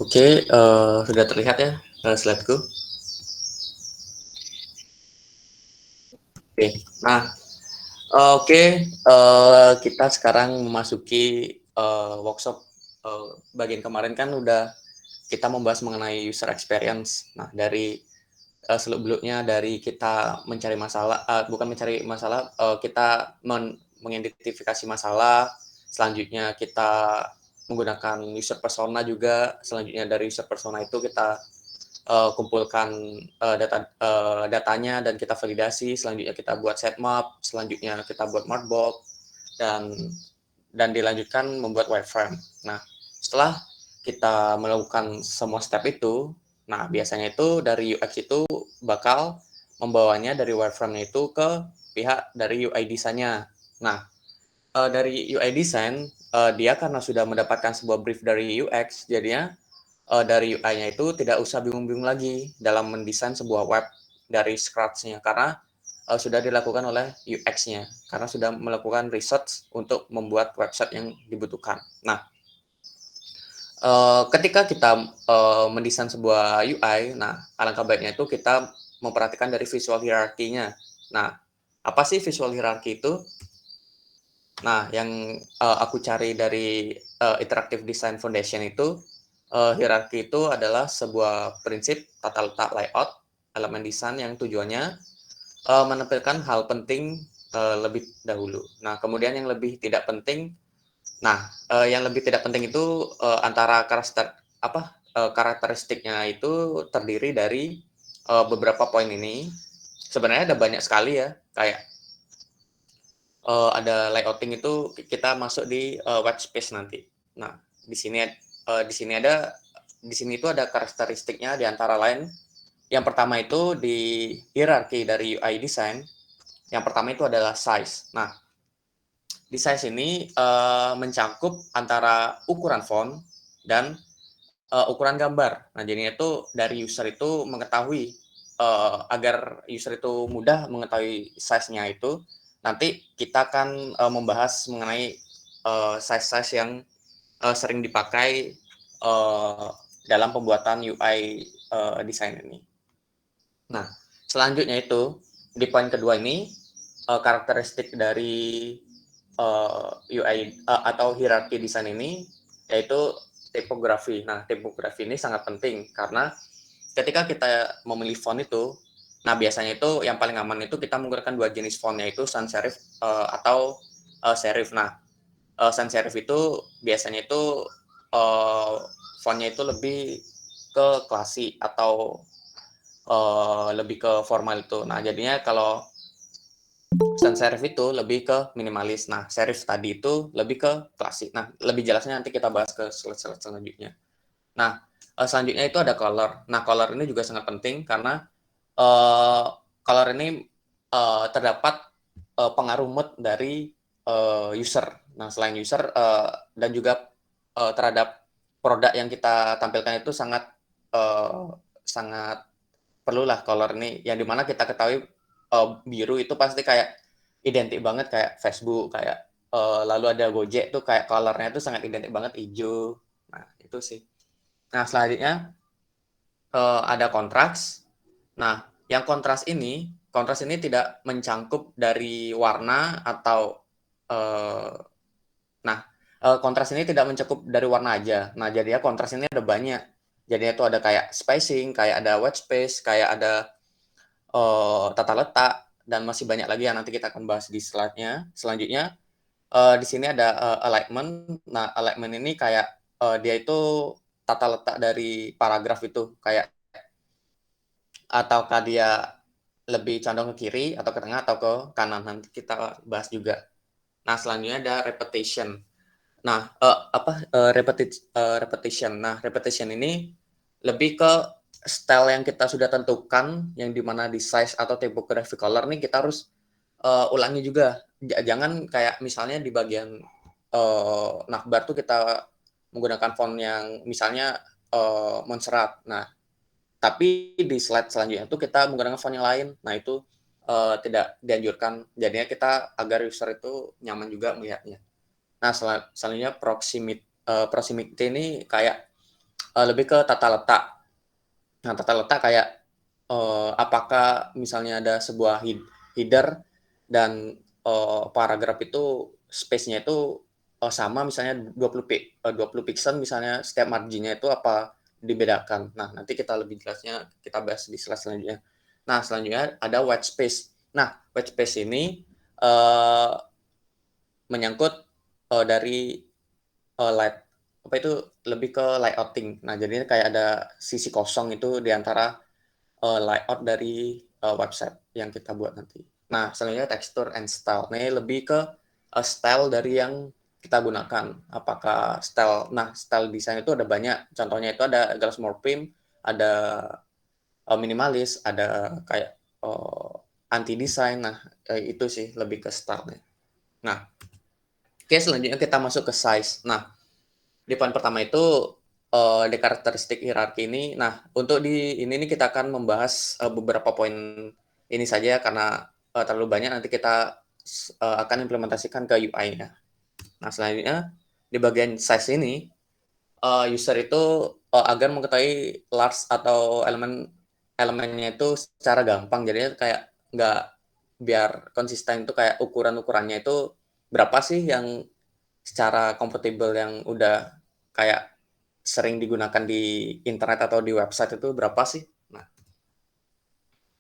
Oke, sudah terlihat ya slide-ku. Oke, nah, oke, kita sekarang memasuki workshop. Bagian kemarin kan udah kita membahas mengenai user experience. Nah, dari seluk-beluknya dari kita mencari masalah, bukan mencari masalah, kita mengidentifikasi masalah, selanjutnya kita menggunakan user persona juga, selanjutnya dari user persona itu kita kumpulkan datanya dan kita validasi, selanjutnya kita buat sitemap, selanjutnya kita buat markbox, dan dilanjutkan membuat wireframe. Nah, setelah kita melakukan semua step itu, nah biasanya itu dari UX itu bakal membawanya dari wireframe-nya itu ke pihak dari UI design-nya. Nah, dari UI design, dia karena sudah mendapatkan sebuah brief dari UX, jadinya dari UI-nya itu tidak usah bingung-bingung lagi dalam mendesain sebuah web dari scratch-nya, karena sudah dilakukan oleh UX-nya, karena sudah melakukan research untuk membuat website yang dibutuhkan. Nah, ketika kita mendesain sebuah UI, nah alangkah baiknya itu kita memperhatikan dari visual hierarchy-nya. Nah, apa sih visual hierarchy itu? Nah, yang aku cari dari Interactive Design Foundation itu, hierarki itu adalah sebuah prinsip tata letak layout elemen desain yang tujuannya menampilkan hal penting lebih dahulu. Nah, kemudian yang lebih tidak penting, nah yang lebih tidak penting itu antara karakteristiknya itu terdiri dari beberapa poin ini. Sebenarnya ada banyak sekali ya, kayak ada layouting itu kita masuk di workspace nanti. Nah, di sini di sini ada di sini itu ada karakteristiknya di antara lain. Yang pertama itu di hierarki dari UI design. Yang pertama itu adalah size. Nah, di size ini mencakup antara ukuran font dan ukuran gambar. Nah, jadinya itu dari user itu mengetahui agar user itu mudah mengetahui size-nya itu, nanti kita akan membahas mengenai size-size yang sering dipakai dalam pembuatan UI design ini. Nah, selanjutnya itu di poin kedua ini karakteristik dari UI atau hierarki desain ini yaitu tipografi. Nah, tipografi ini sangat penting karena ketika kita memilih font itu, nah biasanya itu yang paling aman itu kita menggunakan dua jenis font, yaitu sans serif atau serif. Nah, sans serif itu biasanya itu fontnya itu lebih ke klasik atau lebih ke formal itu. Nah, jadinya kalau sans serif itu lebih ke minimalis. Nah, serif tadi itu lebih ke klasik. Nah, lebih jelasnya nanti kita bahas ke slide-slide selanjutnya. Nah, selanjutnya itu ada color. Nah, color ini juga sangat penting karena uh, color ini terdapat pengaruh mood dari user. Nah, selain user dan juga terhadap produk yang kita tampilkan itu sangat sangat perlulah color ini, yang dimana kita ketahui biru itu pasti kayak identik banget kayak Facebook, kayak lalu ada Gojek tuh kayak colornya itu sangat identik banget hijau. Nah, itu sih. Nah, selanjutnya ada kontras. Nah, yang kontras ini tidak mencangkup dari warna atau eh, nah kontras ini tidak mencakup dari warna aja. Nah, jadinya kontras ini ada banyak. Jadinya itu ada kayak spacing, kayak ada white space, kayak ada tata letak, dan masih banyak lagi yang nanti kita akan bahas di slide-nya. Selanjutnya di sini ada alignment. Nah, alignment ini kayak dia itu tata letak dari paragraf itu, kayak ataukah dia lebih condong ke kiri atau ke tengah atau ke kanan, nanti kita bahas juga. Nah, selanjutnya ada repetition. Nah, repetition. Nah, repetition ini lebih ke style yang kita sudah tentukan, yang dimana di size atau typography color nih kita harus ulangi juga. Jangan kayak misalnya di bagian navbar tuh kita menggunakan font yang misalnya Montserrat. Nah, tapi di slide selanjutnya itu kita menggunakan font yang lain. Nah, itu tidak dianjurkan. Jadinya kita agar user itu nyaman juga melihatnya. Nah, selanjutnya proximity ini kayak lebih ke tata letak. Nah, tata letak kayak, apakah misalnya ada sebuah header dan, paragraf itu space-nya itu, sama misalnya 20 pixel misalnya setiap margin-nya itu apa dibedakan. Nah, nanti kita lebih jelasnya kita bahas di slide selanjutnya. Nah, selanjutnya ada white space. Nah, white space ini, eee, menyangkut, dari, light apa itu, lebih ke layouting. Nah, jadinya kayak ada sisi kosong itu di antara layout dari, website yang kita buat nanti. Nah, selanjutnya texture and style. Nah, ini lebih ke, style dari yang kita gunakan. Apakah style desain itu ada banyak, contohnya itu ada glass morpheme, ada, minimalis, ada kayak, anti design. Nah, itu sih lebih ke style-nya. Nah, oke selanjutnya kita masuk ke size. Nah, di poin pertama itu, di karakteristik hierarki ini, nah untuk di ini nih kita akan membahas, beberapa poin ini saja karena, terlalu banyak nanti kita akan implementasikan ke UI-nya. Nah selanjutnya di bagian size ini, user itu, agar mengetahui large atau elemennya itu secara gampang. Jadinya kayak nggak biar konsisten itu kayak ukuran-ukurannya itu berapa sih yang secara kompatibel yang udah kayak sering digunakan di internet atau di website itu berapa sih?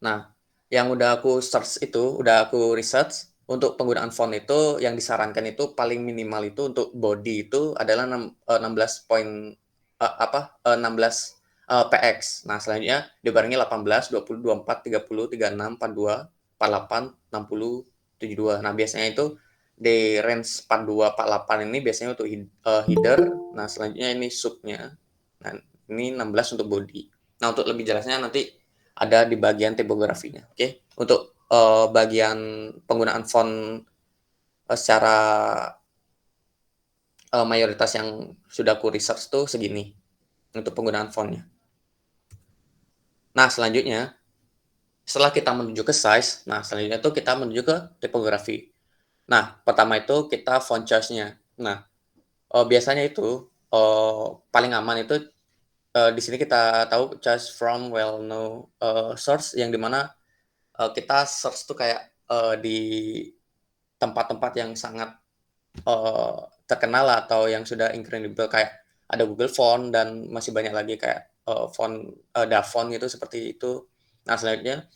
Nah, yang udah aku search itu, udah aku research, untuk penggunaan font itu yang disarankan itu paling minimal itu untuk body itu adalah 16 poin, 16, px. Nah, selanjutnya dibarengi 18, 20, 24, 30, 36, 42, 48, 60, 72. Nah, biasanya itu di range 42, 48 ini biasanya untuk header. Nah, selanjutnya ini subnya. Nah, ini 16 untuk body. Nah, untuk lebih jelasnya nanti ada di bagian tipografinya, oke. Untuk, bagian penggunaan font, secara, mayoritas yang sudah aku research tuh segini, untuk penggunaan font-nya. Nah, selanjutnya, setelah kita menuju ke size, nah selanjutnya tuh kita menuju ke tipografi. Nah, pertama itu kita font choice-nya. Nah, biasanya itu, paling aman itu, di sini kita tahu choose from well-known, source yang di mana, kita search tuh kayak, di tempat-tempat yang sangat, eee, terkenal atau yang sudah incredible kayak ada Google Font dan masih banyak lagi kayak, font, Dafont gitu seperti itu. Nah selanjutnya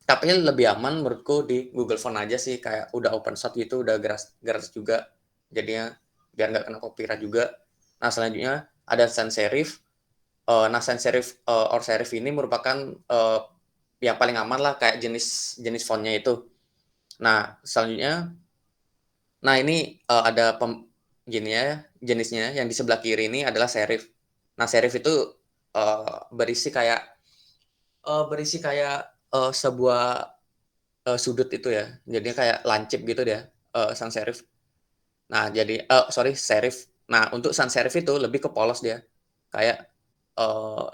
tapi lebih aman menurutku di Google Font aja sih kayak udah open source gitu, udah gratis juga, jadinya biar nggak kena copyright juga. Nah selanjutnya ada sans serif, nah sans serif, or serif ini merupakan, yang paling aman lah kayak jenis jenis font-nya itu. Nah selanjutnya nah ini, ada gini ya, jenisnya yang di sebelah kiri ini adalah serif. Nah serif itu, berisi kayak, sebuah, sudut itu ya, jadinya kayak lancip gitu dia, sans serif. Nah jadi sorry serif. Nah untuk sans serif itu lebih ke polos dia, kayak,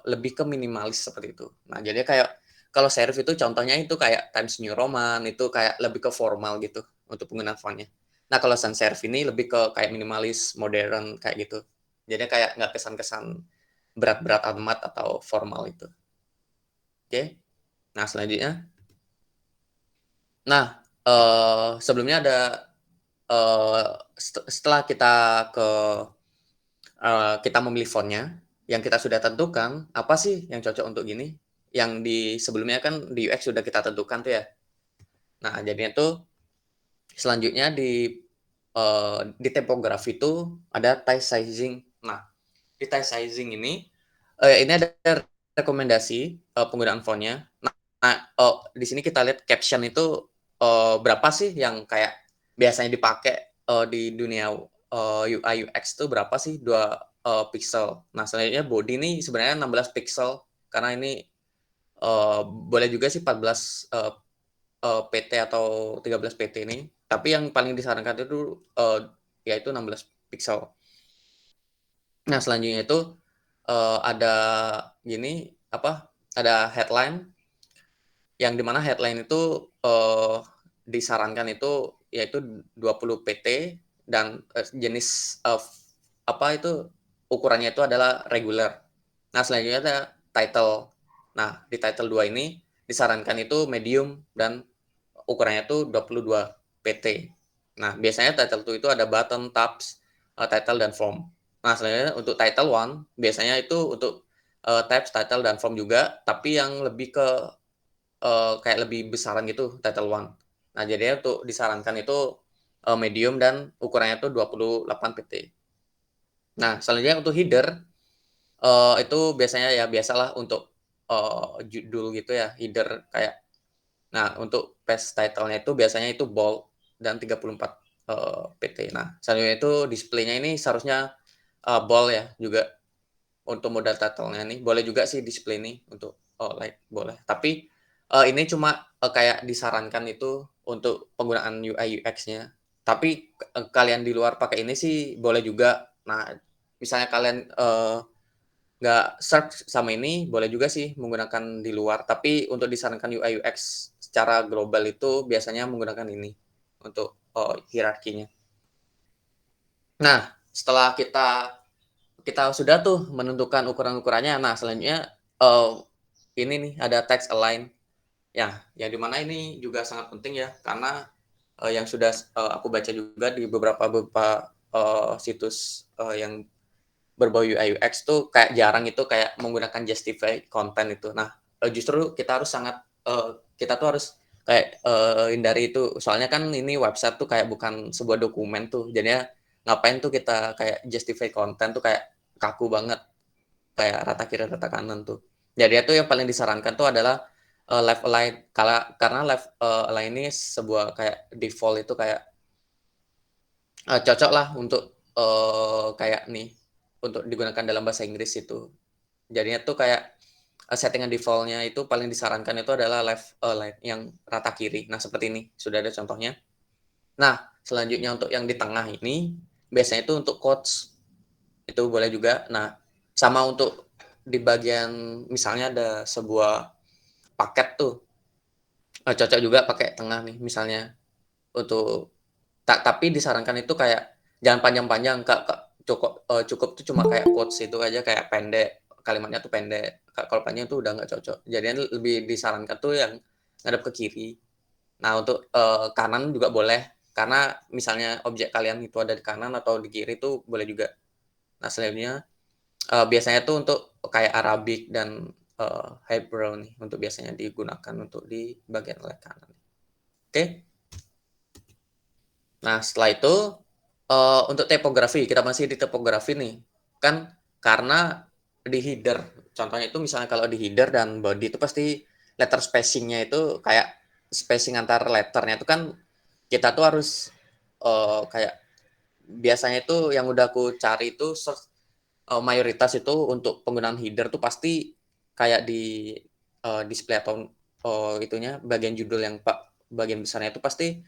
lebih ke minimalis seperti itu. Nah jadinya kayak kalau serif itu contohnya itu kayak Times New Roman, itu kayak lebih ke formal gitu untuk penggunaan font-nya. Nah kalau sans serif ini lebih ke kayak minimalis, modern, kayak gitu. Jadinya kayak nggak kesan-kesan berat-berat amat atau formal itu, oke. Nah selanjutnya sebelumnya ada, setelah kita ke kita memilih font-nya, yang kita sudah tentukan, apa sih yang cocok untuk gini, yang di sebelumnya kan di UX sudah kita tentukan tuh ya. Nah, jadinya tuh selanjutnya di tipografi itu ada type sizing. Nah, di type sizing ini ada rekomendasi, penggunaan font-nya. Di sini kita lihat caption itu, berapa sih yang kayak biasanya dipakai, di dunia, UI UX tuh berapa sih, 2 pixel. Nah, selanjutnya body ini sebenarnya 16 pixel karena ini, boleh juga sih 14, PT atau 13 PT ini, tapi yang paling disarankan itu, yaitu 16 pixel. Nah, selanjutnya itu, ada gini, ada headline yang di mana headline itu, disarankan itu yaitu 20 PT dan, jenis, ukurannya itu adalah regular. Nah, selanjutnya ada title. Nah, di title 2 ini disarankan itu medium dan ukurannya tuh 22 pt. Nah, biasanya title 2 itu ada button, tabs, title, dan form. Nah, selanjutnya untuk title 1 biasanya itu untuk, tabs, title, dan form juga, tapi yang lebih ke, kayak lebih besaran gitu title 1. Nah, jadinya untuk disarankan itu, medium dan ukurannya tuh 28 pt. Nah, selanjutnya untuk header, itu biasanya ya biasalah untuk, judul gitu ya, header kayak. Nah, untuk page title-nya itu biasanya itu bold dan 34, pt. Nah, selanjutnya itu display-nya ini seharusnya, bold ya juga untuk modal title-nya nih. Boleh juga sih display nih untuk, light boleh. Tapi, ini cuma, kayak disarankan itu untuk penggunaan UI UX-nya. Tapi, kalian di luar pakai ini sih boleh juga. Nah, misalnya kalian, nggak search sama ini, boleh juga sih menggunakan di luar, tapi untuk disarankan UI UX secara global itu biasanya menggunakan ini untuk, hierarkinya. Nah, setelah kita kita sudah tuh menentukan ukuran-ukurannya, nah selanjutnya, eee, ini nih ada text align. Ya, yang di mana ini juga sangat penting ya, karena, yang sudah aku baca juga di beberapa beberapa, situs, yang berbau UI UX tuh kayak jarang itu kayak menggunakan justify content itu. Nah, justru kita harus sangat, kita tuh harus kayak, hindari itu. Soalnya kan ini website tuh kayak bukan sebuah dokumen tuh, jadinya ngapain tuh kita kayak justify content tuh kayak kaku banget, kayak rata kiri, rata kanan tuh. Jadi itu yang paling disarankan tuh adalah, left align, karena left, align ini sebuah kayak default itu kayak cocok lah untuk, kayak nih, untuk digunakan dalam bahasa Inggris itu. Jadinya tuh kayak, settingan default-nya itu paling disarankan itu adalah left align yang rata kiri. Nah, seperti ini, sudah ada contohnya. Nah, selanjutnya untuk yang di tengah ini, biasanya itu untuk quotes, itu boleh juga. Nah, sama untuk di bagian misalnya ada sebuah paket tuh, cocok juga pakai tengah nih misalnya untuk. Tapi disarankan itu kayak jangan panjang-panjang, Kak, cukup tuh cuma kayak quotes itu aja kayak pendek, kalimatnya tuh pendek. Kalau panjang tuh udah nggak cocok. Jadinya lebih disarankan tuh yang ngadep ke kiri. Nah untuk, kanan juga boleh, karena misalnya objek kalian itu ada di kanan atau di kiri tuh boleh juga. Nah selanjutnya, biasanya tuh untuk kayak Arabic dan, Hebrew nih untuk biasanya digunakan untuk di bagian layar kanan. Oke? Nah, setelah itu, untuk tipografi, kita masih di tipografi nih. Kan karena di header, contohnya itu misalnya kalau di header dan body itu pasti letter spacing-nya itu kayak spacing antar letternya itu kan kita tuh harus, kayak biasanya itu yang udah aku cari itu mayoritas itu untuk penggunaan header tuh pasti kayak di, display atau, itunya bagian judul yang bagian besarnya itu pasti,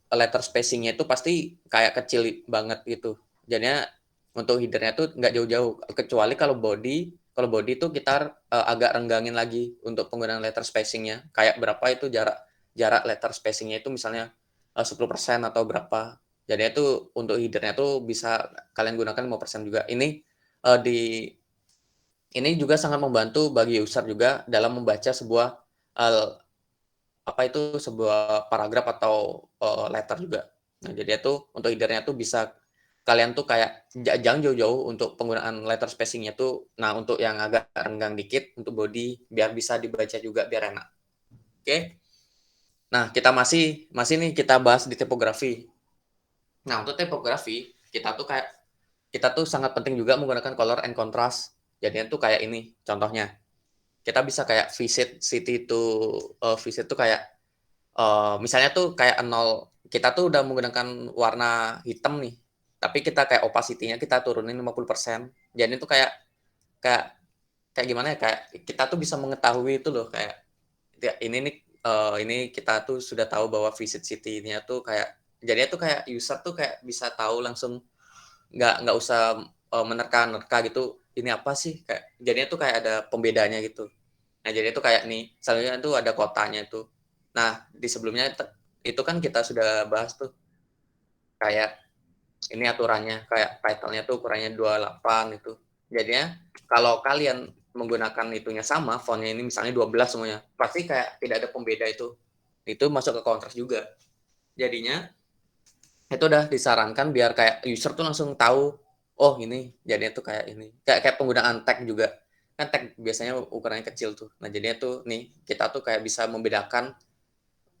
letter spacing-nya itu pasti kayak kecil banget gitu. Jadinya untuk header-nya tuh nggak jauh-jauh, kecuali kalau body tuh kita, agak renggangin lagi untuk penggunaan letter spacing-nya, kayak berapa itu jarak jarak letter spacing-nya itu misalnya, 10% atau berapa. Jadinya tuh untuk header-nya tuh bisa kalian gunakan 5% juga. Ini juga sangat membantu bagi user juga dalam membaca sebuah, eee, sebuah paragraf atau, letter juga. Nah, jadi itu untuk header-nya tuh bisa kalian tuh kayak jangan jauh-jauh untuk penggunaan letter spacing-nya tuh, nah untuk yang agak renggang dikit untuk body biar bisa dibaca juga biar enak. Oke. Nah, kita masih masih nih kita bahas di tipografi. Nah, untuk tipografi kita tuh sangat penting juga menggunakan color and contrast. Jadinya tuh kayak ini contohnya, kita bisa kayak visit tuh kayak, misalnya tuh kayak nol, kita tuh udah menggunakan warna hitam nih, tapi kita kayak opacity-nya kita turunin 50%. Jadi tuh kayak kayak kayak gimana ya, kayak kita tuh bisa mengetahui itu loh kayak, ya ini nih, ini kita tuh sudah tahu bahwa visit city-nya tuh kayak jadinya tuh kayak user tuh kayak bisa tahu langsung. Nggak usah, menerka-nerka gitu, ini apa sih, kayak jadinya tuh kayak ada pembedanya gitu. Nah, jadinya tuh kayak nih, selanjutnya tuh ada kotanya tuh. Nah, di sebelumnya itu kan kita sudah bahas tuh, kayak ini aturannya, kayak title-nya tuh ukurannya 28 itu. Jadinya kalau kalian menggunakan itunya sama, fontnya ini misalnya 12 semuanya, pasti kayak tidak ada pembeda itu. Itu masuk ke kontras juga. Jadinya itu udah disarankan biar kayak user tuh langsung tahu, oh ini jadinya tuh kayak ini. Kayak penggunaan tag juga. Kan tag biasanya ukurannya kecil tuh. Nah, jadinya tuh nih kita tuh kayak bisa membedakan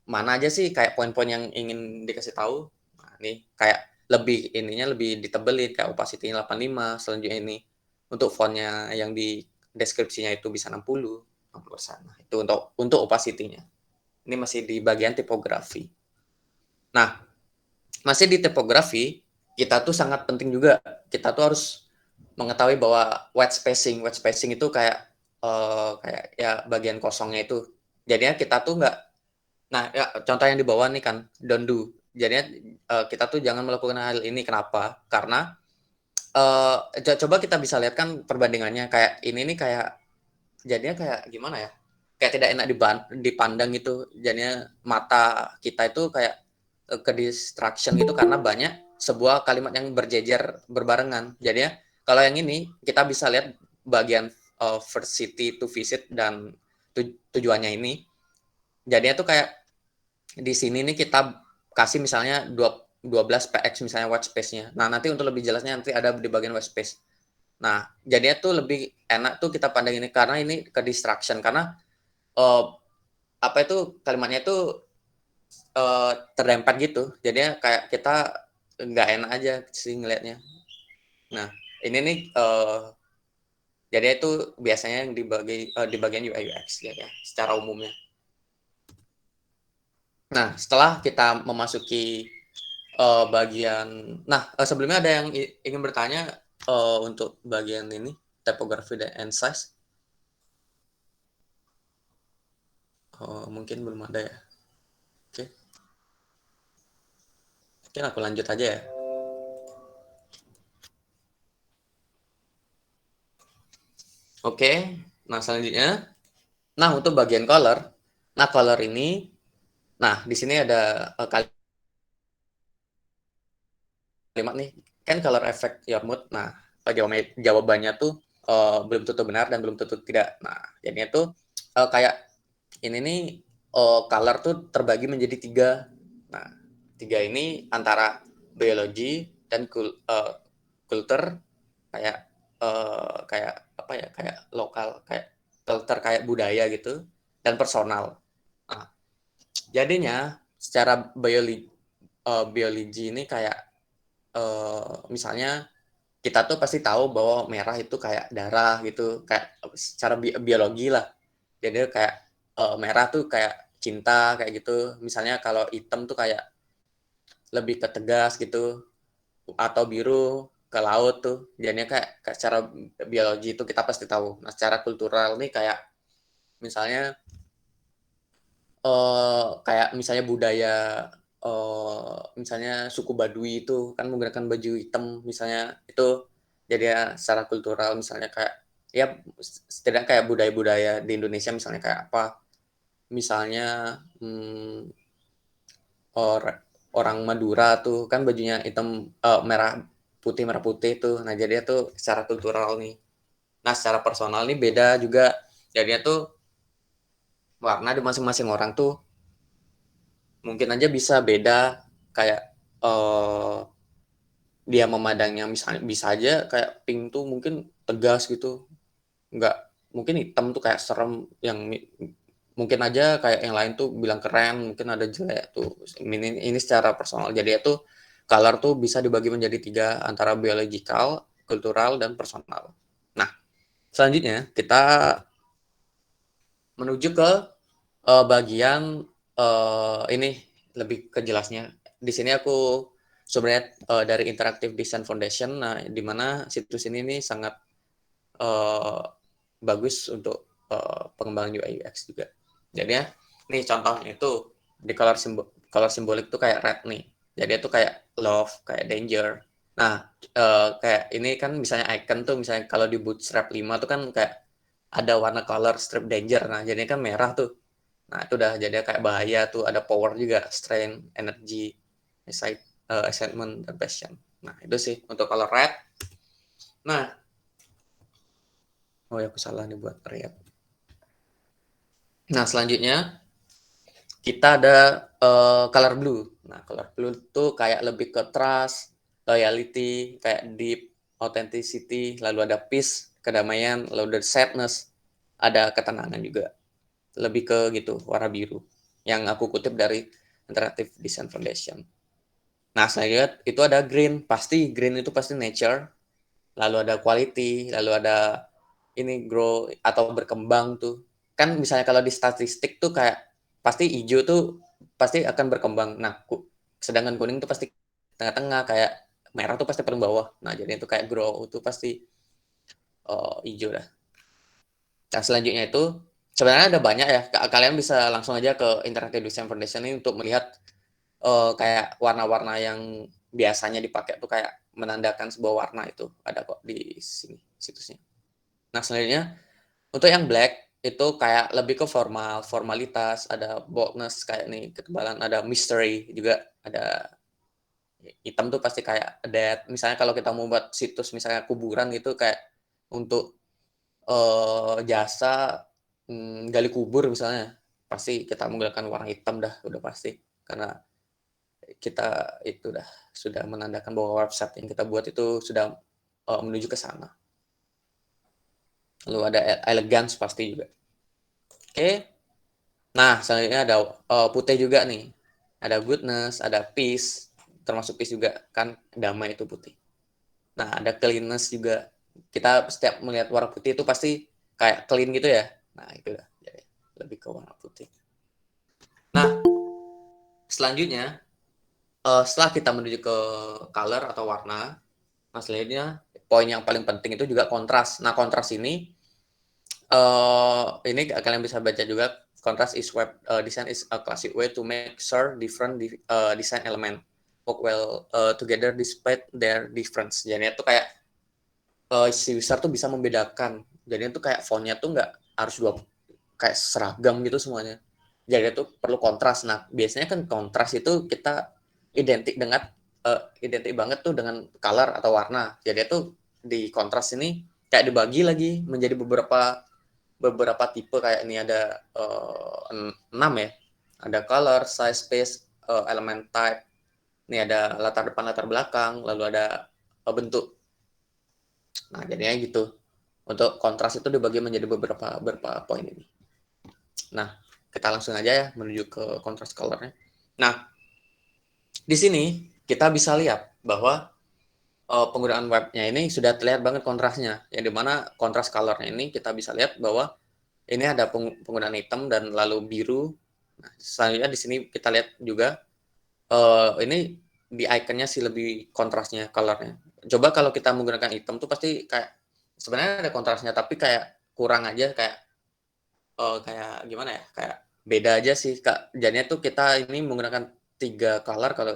mana aja sih kayak poin-poin yang ingin dikasih tahu. Nah, nih kayak lebih ditebelin kayak opacity-nya 85, selanjutnya ini untuk fontnya yang di deskripsinya itu bisa 60, 60%. Nah, itu untuk opacity-nya. Ini masih di bagian tipografi. Nah, masih di tipografi, kita tuh sangat penting juga. Kita tuh harus mengetahui bahwa white spacing. White spacing itu kayak ya bagian kosongnya itu. Jadinya kita tuh nggak. Nah, ya, contoh yang di bawah nih kan, don't do. Jadinya kita tuh jangan melakukan hal ini. Kenapa? Karena coba kita bisa lihat kan perbandingannya kayak ini nih kayak jadinya kayak gimana ya? Kayak tidak enak dipandang gitu. Jadinya mata kita itu kayak ke distraction gitu karena banyak sebuah kalimat yang berjejer berbarengan. Jadinya kalau yang ini kita bisa lihat bagian first city to visit dan tujuannya ini. Jadinya tuh kayak di sini nih kita kasih misalnya 12 px misalnya white space-nya. Nah, nanti untuk lebih jelasnya nanti ada di bagian white space. Nah, jadinya tuh lebih enak tuh kita pandang ini karena ini ke distraction karena uh, apa itu kalimatnya itu terdempet gitu. Jadinya kayak kita nggak enak aja sih ngelihatnya. Nah, ini nih jadi itu biasanya yang di bagian UI UX ya, secara umumnya. Nah, setelah kita memasuki bagian, nah sebelumnya ada yang ingin bertanya untuk bagian ini typography dan size. Mungkin belum ada ya. Oke, mungkin aku lanjut aja ya. Oke, nah selanjutnya, nah untuk bagian color, nah color ini, nah di sini ada kalimat nih, kan color affect your mood. Nah, jawabannya tuh belum tentu benar dan belum tentu tidak. Nah, jadinya tuh kayak ini nih color tuh terbagi menjadi tiga. Nah, tiga ini antara biologi dan culture, kayak kayak apa ya, kayak lokal, kayak culture kayak budaya gitu, dan personal. Nah, jadinya secara biologi ini kayak misalnya kita tuh pasti tahu bahwa merah itu kayak darah gitu, kayak secara biologi lah. Jadi kayak merah tuh kayak cinta kayak gitu. Misalnya kalau hitam tuh kayak lebih ke tegas gitu, atau biru ke laut tuh. Jadinya kayak secara biologi itu kita pasti tahu. Nah, secara kultural nih kayak misalnya kayak misalnya budaya misalnya suku Baduy itu kan menggunakan baju hitam misalnya, itu jadi ya secara kultural misalnya kayak ya setidaknya kayak budaya-budaya di Indonesia misalnya kayak apa, misalnya orang Madura tuh kan bajunya hitam merah putih tuh. Nah, jadi itu secara kultural nih. Nah, secara personal nih beda juga. Jadinya tuh warna di masing-masing orang tuh mungkin aja bisa beda, kayak dia memandangnya misalnya bisa aja kayak pink tuh mungkin tegas gitu, nggak mungkin hitam tuh kayak serem, yang mungkin aja kayak yang lain tuh bilang keren, mungkin ada jelek tuh. Ini secara personal. Jadi itu color tuh bisa dibagi menjadi tiga antara biological, kultural, dan personal. Nah, selanjutnya kita menuju ke bagian ini lebih ke jelasnya. Di sini aku sebenarnya dari Interactive Design Foundation, nah di mana situs ini nih sangat uh, bagus untuk pengembangan UI UX juga. Jadi ya, nih contohnya itu di color simbolik tuh kayak red nih. Jadi itu kayak love, kayak danger. Nah, kayak ini kan misalnya icon tuh misalnya kalau di Bootstrap 5 tuh kan kayak ada warna color strip danger. Nah, jadinya kan merah tuh. Nah, itu udah jadi kayak bahaya tuh, ada power juga, strength, energy, excitement, dan passion. Nah, itu sih untuk color red. Nah, Oh ya, aku salah nih buat React. Nah, selanjutnya kita ada color blue. Nah, color blue itu kayak lebih ke trust, loyalty, kayak deep, authenticity, lalu ada peace, kedamaian, lalu ada sadness, ada ketenangan juga. Lebih ke gitu, warna biru. Yang aku kutip dari Interactive Design Foundation. Nah, saya lihat itu ada green. Pasti green itu pasti nature, lalu ada quality, lalu ada ini grow atau berkembang tuh. Kan misalnya kalau di statistik tuh kayak pasti hijau tuh pasti akan berkembang. Nah, sedangkan kuning tuh pasti tengah-tengah, kayak merah tuh pasti paling bawah. Nah, jadi itu kayak grow itu pasti hijau dah. Nah, selanjutnya itu sebenarnya ada banyak ya. Kalian bisa langsung aja ke Interactive Design Foundation ini untuk melihat kayak warna-warna yang biasanya dipakai tuh kayak menandakan sebuah warna, itu ada kok di sini situsnya. Nah, selanjutnya untuk yang black itu kayak lebih ke formal, formalitas, ada boldness kayak nih ketebalan, ada mystery juga, ada hitam tuh pasti kayak death. Misalnya kalau kita mau buat situs misalnya kuburan gitu kayak untuk jasa gali kubur misalnya, pasti kita menggunakan warna hitam dah udah pasti, karena kita itu dah sudah menandakan bahwa website yang kita buat itu sudah menuju ke sana. Lalu ada elegance pasti juga. Oke. Nah, selanjutnya ada putih juga nih. Ada goodness, ada peace, termasuk peace juga kan damai itu putih. Nah, ada cleanness juga. Kita setiap melihat warna putih itu pasti kayak clean gitu ya. Nah, itu dah. Jadi, lebih ke warna putih. Nah, selanjutnya setelah kita menuju ke color atau warna, nah selanjutnya poin yang paling penting itu juga kontras. Nah, kontras ini kalian bisa baca juga. Contrast is web design is a classic way to make sure different design element work well together despite their difference. Jadi itu kayak si user tuh bisa membedakan. Jadi itu kayak fontnya tuh nggak harus kayak seragam gitu semuanya. Jadi itu perlu kontras. Nah, biasanya kan kontras itu kita identik banget tuh dengan color atau warna. Jadi itu di kontras ini kayak dibagi lagi menjadi beberapa tipe, kayak ini ada 6 ya. Ada color, size, space, element type. Ini ada latar depan, latar belakang, lalu ada bentuk. Nah, jadinya gitu. Untuk kontras itu dibagi menjadi beberapa poin ini. Nah, kita langsung aja ya menuju ke kontras colornya. Nah, di sini kita bisa lihat bahwa penggunaan webnya ini sudah terlihat banget kontrasnya. Yang dimana kontras colornya ini kita bisa lihat bahwa ini ada penggunaan hitam dan lalu biru. Nah, selanjutnya di sini kita lihat juga ini di ikonnya sih lebih kontrasnya colornya. Coba kalau kita menggunakan hitam tuh pasti kayak sebenarnya ada kontrasnya tapi kayak kurang aja, kayak gimana ya? Kayak beda aja sih, Kak. Jadinya tuh kita ini menggunakan 3 color, kalau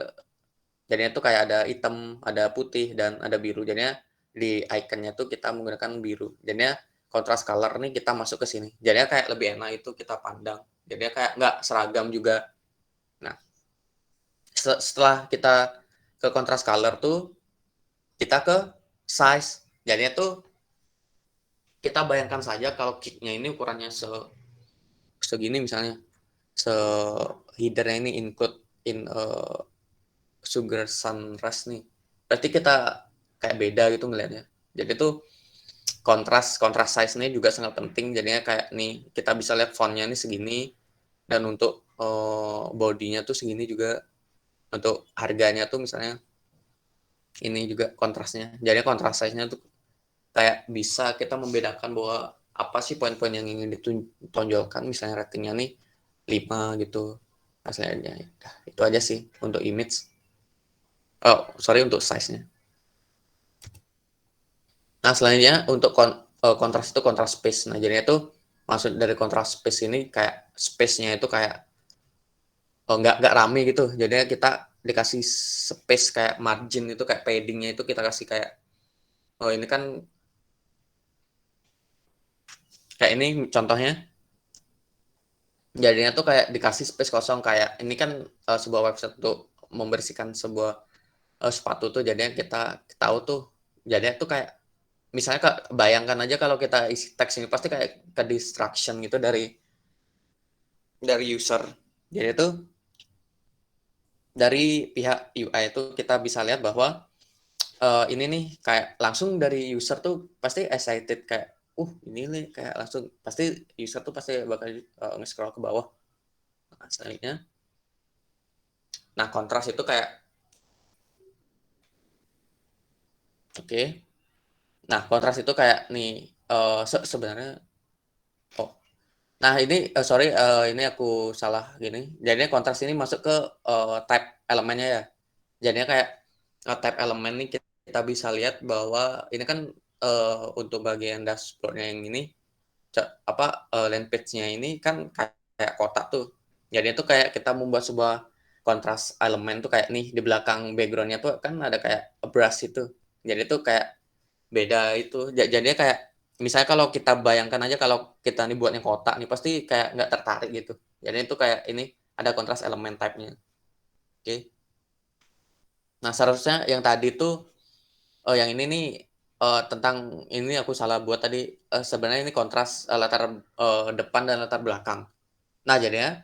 jadinya tuh kayak ada hitam, ada putih dan ada biru. Jadinya di ikonnya tuh kita menggunakan biru. Jadinya kontras color nih kita masuk ke sini. Jadinya kayak lebih enak itu kita pandang. Jadinya kayak nggak seragam juga. Nah, setelah kita ke kontras color tuh kita ke size. Jadinya tuh kita bayangkan saja kalau kitnya ini ukurannya segini misalnya. Headernya ini include in sugar sunrise nih. Berarti kita kayak beda gitu ngelihatnya. Jadi tuh kontras size ini juga sangat penting. Jadinya kayak nih kita bisa lihat fontnya ini segini, dan untuk bodinya tuh segini juga. Untuk harganya tuh misalnya ini juga kontrasnya. Jadi kontras size-nya tuh kayak bisa kita membedakan bahwa apa sih poin-poin yang ingin ditonjolkan. Misalnya ratingnya nih 5 gitu. Hasilnya itu aja sih untuk image. Oh, sorry, untuk size-nya. Nah, selanjutnya untuk kontras itu kontras space. Nah, jadinya tuh maksud dari kontras space ini kayak space-nya itu kayak nggak rame gitu. Jadinya kita dikasih space kayak margin itu, kayak padding-nya itu kita kasih kayak ini kan kayak ini contohnya. Jadinya tuh kayak dikasih space kosong, kayak ini kan sebuah website untuk membersihkan sebuah sepatu tuh. Jadinya kita tahu tuh jadinya tuh kayak misalnya Kak, bayangkan aja kalau kita isi teks ini pasti kayak ke distraction gitu dari user. Jadi itu dari pihak UI itu kita bisa lihat bahwa, ini nih kayak langsung dari user tuh pasti excited kayak, ini nih kayak langsung pasti user tuh pasti bakal, nge-scroll ke bawah. Nah, selanjutnya, nah kontras itu kayak oke. Nah, kontras itu kayak nih, sebenarnya oh, nah ini, sorry, ini aku salah gini. Jadinya kontras ini masuk ke, type elemennya ya. Jadinya kayak, type elemen nih kita bisa lihat bahwa ini kan, untuk bagian dashboard-nya yang ini, land page-nya ini kan kayak kotak tuh. Jadi itu kayak kita membuat sebuah kontras elemen tuh kayak nih di belakang background-nya tuh kan ada kayak brush itu. Jadi itu kayak beda itu. Jadinya kayak misalnya kalau kita bayangkan aja kalau kita nih buatnya kotak nih pasti kayak nggak tertarik gitu. Jadi itu kayak ini ada kontras elemen type-nya. Oke. Nah, seharusnya yang tadi tuh, yang ini nih, tentang ini aku salah buat tadi, sebenarnya ini kontras, latar, depan dan latar belakang. Nah, jadinya,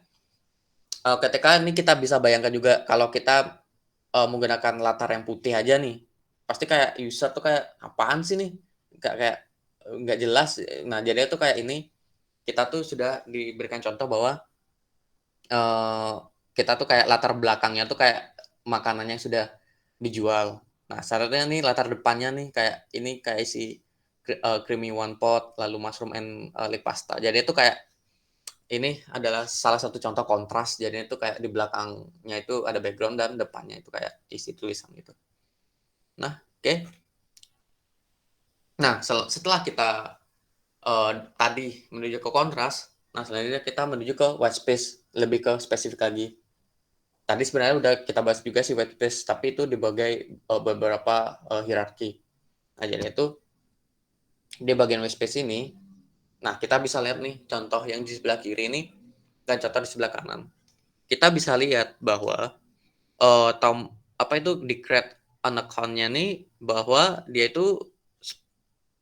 ketika ini kita bisa bayangkan juga kalau kita, menggunakan latar yang putih aja nih, pasti kayak user tuh kayak, "Apaan sih nih?" Kayak, nggak jelas. Nah, jadinya tuh kayak ini, kita tuh sudah diberikan contoh bahwa, eee, kita tuh kayak latar belakangnya tuh kayak makanannya yang sudah dijual. Nah, seharusnya nih latar depannya nih kayak ini kayak isi creamy one pot, lalu mushroom and, leek pasta. Jadi itu kayak ini adalah salah satu contoh kontras, jadinya itu kayak di belakangnya itu ada background dan depannya itu kayak isi tulisan gitu. Nah, oke. Nah, setelah kita, tadi menuju ke kontras, nah selanjutnya kita menuju ke white space, lebih ke spesifik lagi. Tadi sebenarnya udah kita bahas juga sih white space, tapi itu dibagi, beberapa, hierarki. Nah, jadi itu di bagian white space ini, nah kita bisa lihat nih contoh yang di sebelah kiri ini dan contoh di sebelah kanan. Kita bisa lihat bahwa, apa itu di-create an account-nya nih bahwa dia itu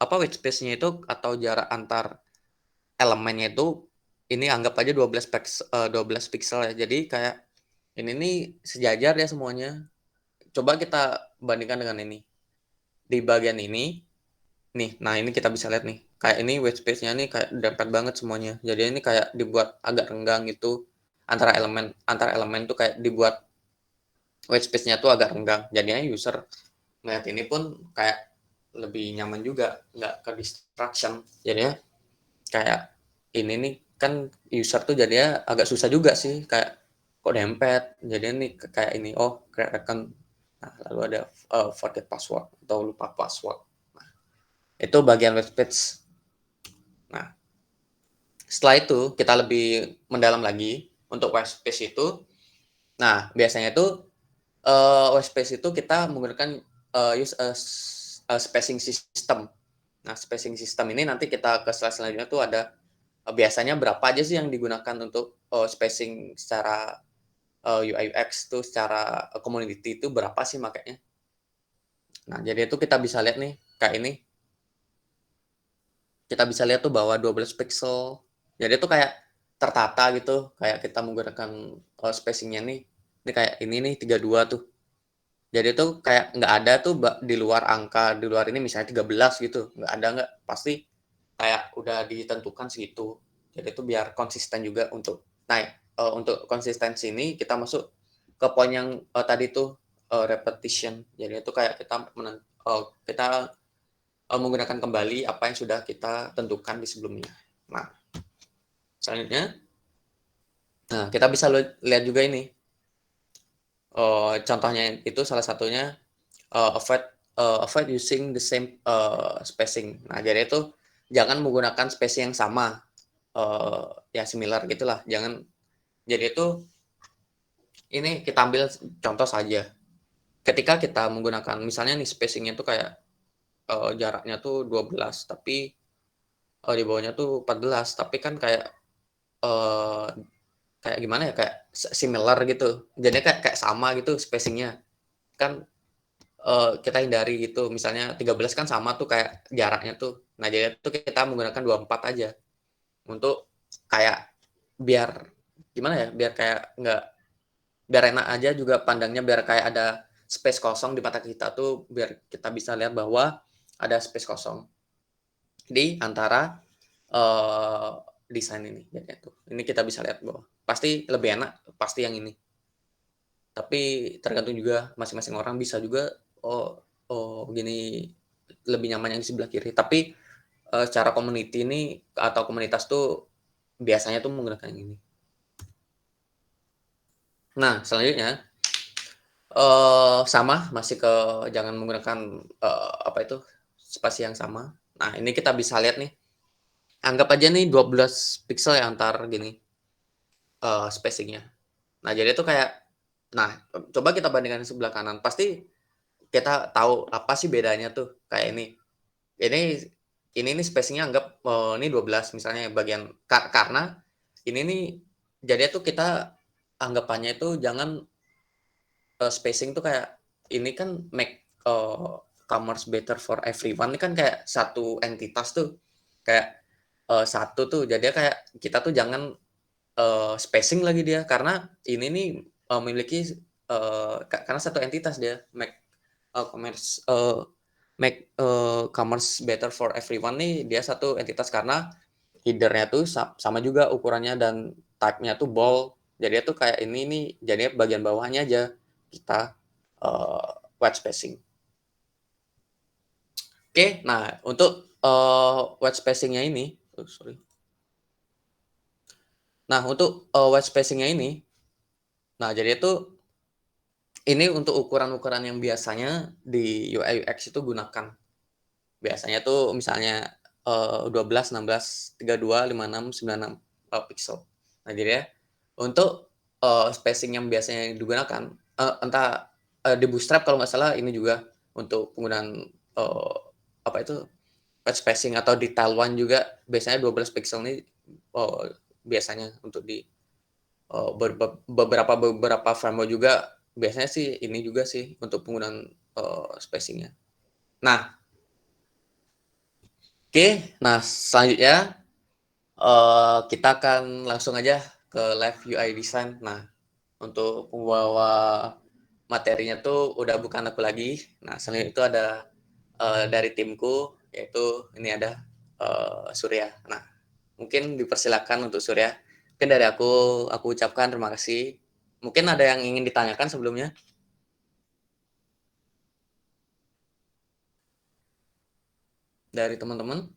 white space-nya itu atau jarak antar elemennya itu ini anggap aja 12 piksel ya. Jadi kayak ini nih sejajar ya semuanya. Coba kita bandingkan dengan ini. Di bagian ini, nih, nah ini kita bisa lihat nih, kayak ini white space-nya nih kayak dempet banget semuanya. Jadi ini kayak dibuat agak renggang gitu, antara elemen tuh kayak dibuat white space-nya tuh agak renggang. Jadinya user ngeliat ini pun kayak lebih nyaman juga, nggak ke distraction. Jadinya kayak ini nih kan user tuh jadinya agak susah juga sih, kayak kok dempet. Jadinya nih kayak ini, create account, nah lalu ada, forget password atau lupa password. Nah, itu bagian web page. Nah, setelah itu kita lebih mendalam lagi untuk web page itu. Nah, biasanya itu, web page itu kita menggunakan, use spacing system. Nah, spacing system ini nanti kita ke slide selanjutnya tuh ada, biasanya berapa aja sih yang digunakan untuk, spacing secara, UI UX tuh secara, community itu berapa sih makanya. Nah, jadi itu kita bisa lihat nih, kayak ini, kita bisa lihat tuh bahwa 12 pixel. Jadi itu kayak tertata gitu, kayak kita menggunakan, spacing-nya nih, ini kayak ini nih 32 tuh. Jadi itu kayak nggak ada tuh di luar angka, di luar ini misalnya 13 gitu, nggak, pasti kayak udah ditentukan segitu. Jadi itu biar konsisten juga untuk konsistensi ini kita masuk ke poin yang, tadi tuh, repetition. Jadi itu kayak kita, menggunakan kembali apa yang sudah kita tentukan di sebelumnya. Nah, selanjutnya, nah kita bisa lihat juga ini, contohnya itu salah satunya, avoid using the same, spacing. Nah, jadi itu jangan menggunakan spacing yang sama, ya similar gitulah, jangan. Jadi itu ini kita ambil contoh saja, ketika kita menggunakan misalnya nih spacing-nya tuh kayak, jaraknya tuh 12 tapi, di bawahnya tuh 14 tapi kan kayak, eee, kayak gimana ya, kayak similar gitu, jadinya kayak kayak sama gitu spacing-nya, kan, kita hindari gitu. Misalnya 13 kan sama tuh kayak jaraknya tuh. Nah, jadi itu kita menggunakan 24 aja untuk kayak biar gimana ya, biar kayak nggak biar enak aja juga pandangnya, biar kayak ada space kosong di mata kita tuh, biar kita bisa lihat bahwa ada space kosong di antara, eee, desain ini jadinya tuh. Ini kita bisa lihat bahwa pasti lebih enak, pasti yang ini. Tapi tergantung juga masing-masing orang bisa juga, oh oh gini lebih nyaman yang di sebelah kiri. Tapi, secara community ini atau komunitas tuh biasanya tuh menggunakan yang ini. Nah, selanjutnya, sama masih ke jangan menggunakan, apa itu, spasi yang sama. Nah, ini kita bisa lihat nih, anggap aja nih 12 piksel ya antar gini, spacing-nya. Nah, jadi itu kayak nah, coba kita bandingkan sebelah kanan, pasti kita tahu apa sih bedanya tuh, kayak ini. Ini ini nih spacing-nya anggap, ini 12 misalnya bagian karena ini nih jadinya tuh kita anggapannya itu jangan, spacing tuh kayak ini kan make, commerce better for everyone ini kan kayak satu entitas tuh, kayak, satu tuh jadinya kayak kita tuh jangan, spacing lagi dia karena ini nih, memiliki, karena satu entitas dia make, commerce better for everyone nih dia satu entitas karena header-nya tuh sama juga ukurannya dan type-nya tuh bold. Jadinya tuh kayak ini nih, jadinya bagian bawahnya aja kita, white spacing. Oke, nah untuk, white spacing-nya ini sorry. Nah untuk, white spacing-nya ini, nah jadi itu ini untuk ukuran-ukuran yang biasanya di UI UX itu gunakan. Biasanya tuh misalnya, 12, 16, 32, 56, 96, piksel. Nah jadi ya, untuk, spacing yang biasanya digunakan, entah, di Bootstrap kalau nggak salah ini juga untuk penggunaan, apa itu, white spacing atau di Tailwind juga biasanya 12 piksel nih, biasanya untuk di, beberapa framework juga biasanya sih ini juga sih untuk penggunaan, spacing-nya. Nah, oke, nah selanjutnya, kita akan langsung aja ke live UI design. Nah, untuk pembawa materinya tuh udah bukan aku lagi. Nah, selanjutnya itu ada, dari timku, yaitu ini ada, Surya. Nah, mungkin dipersilakan untuk Surya. Mungkin dari aku ucapkan terima kasih. Mungkin ada yang ingin ditanyakan sebelumnya dari teman-teman?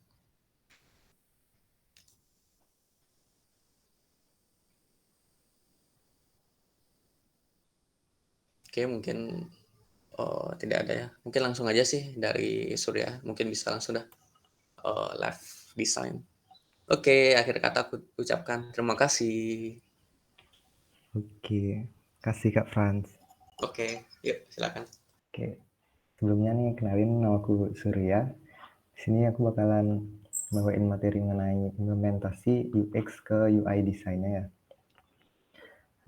Oke, mungkin, tidak ada ya. Mungkin langsung aja sih dari Surya, mungkin bisa langsung dah, live design. Oke, akhir kata aku ucapkan terima kasih. Oke, kasih Kak Franz. Oke, yuk silakan. Oke, sebelumnya nih kenalin nama aku Surya. Di sini aku bakalan bawain materi mengenai implementasi UX ke UI design-nya ya.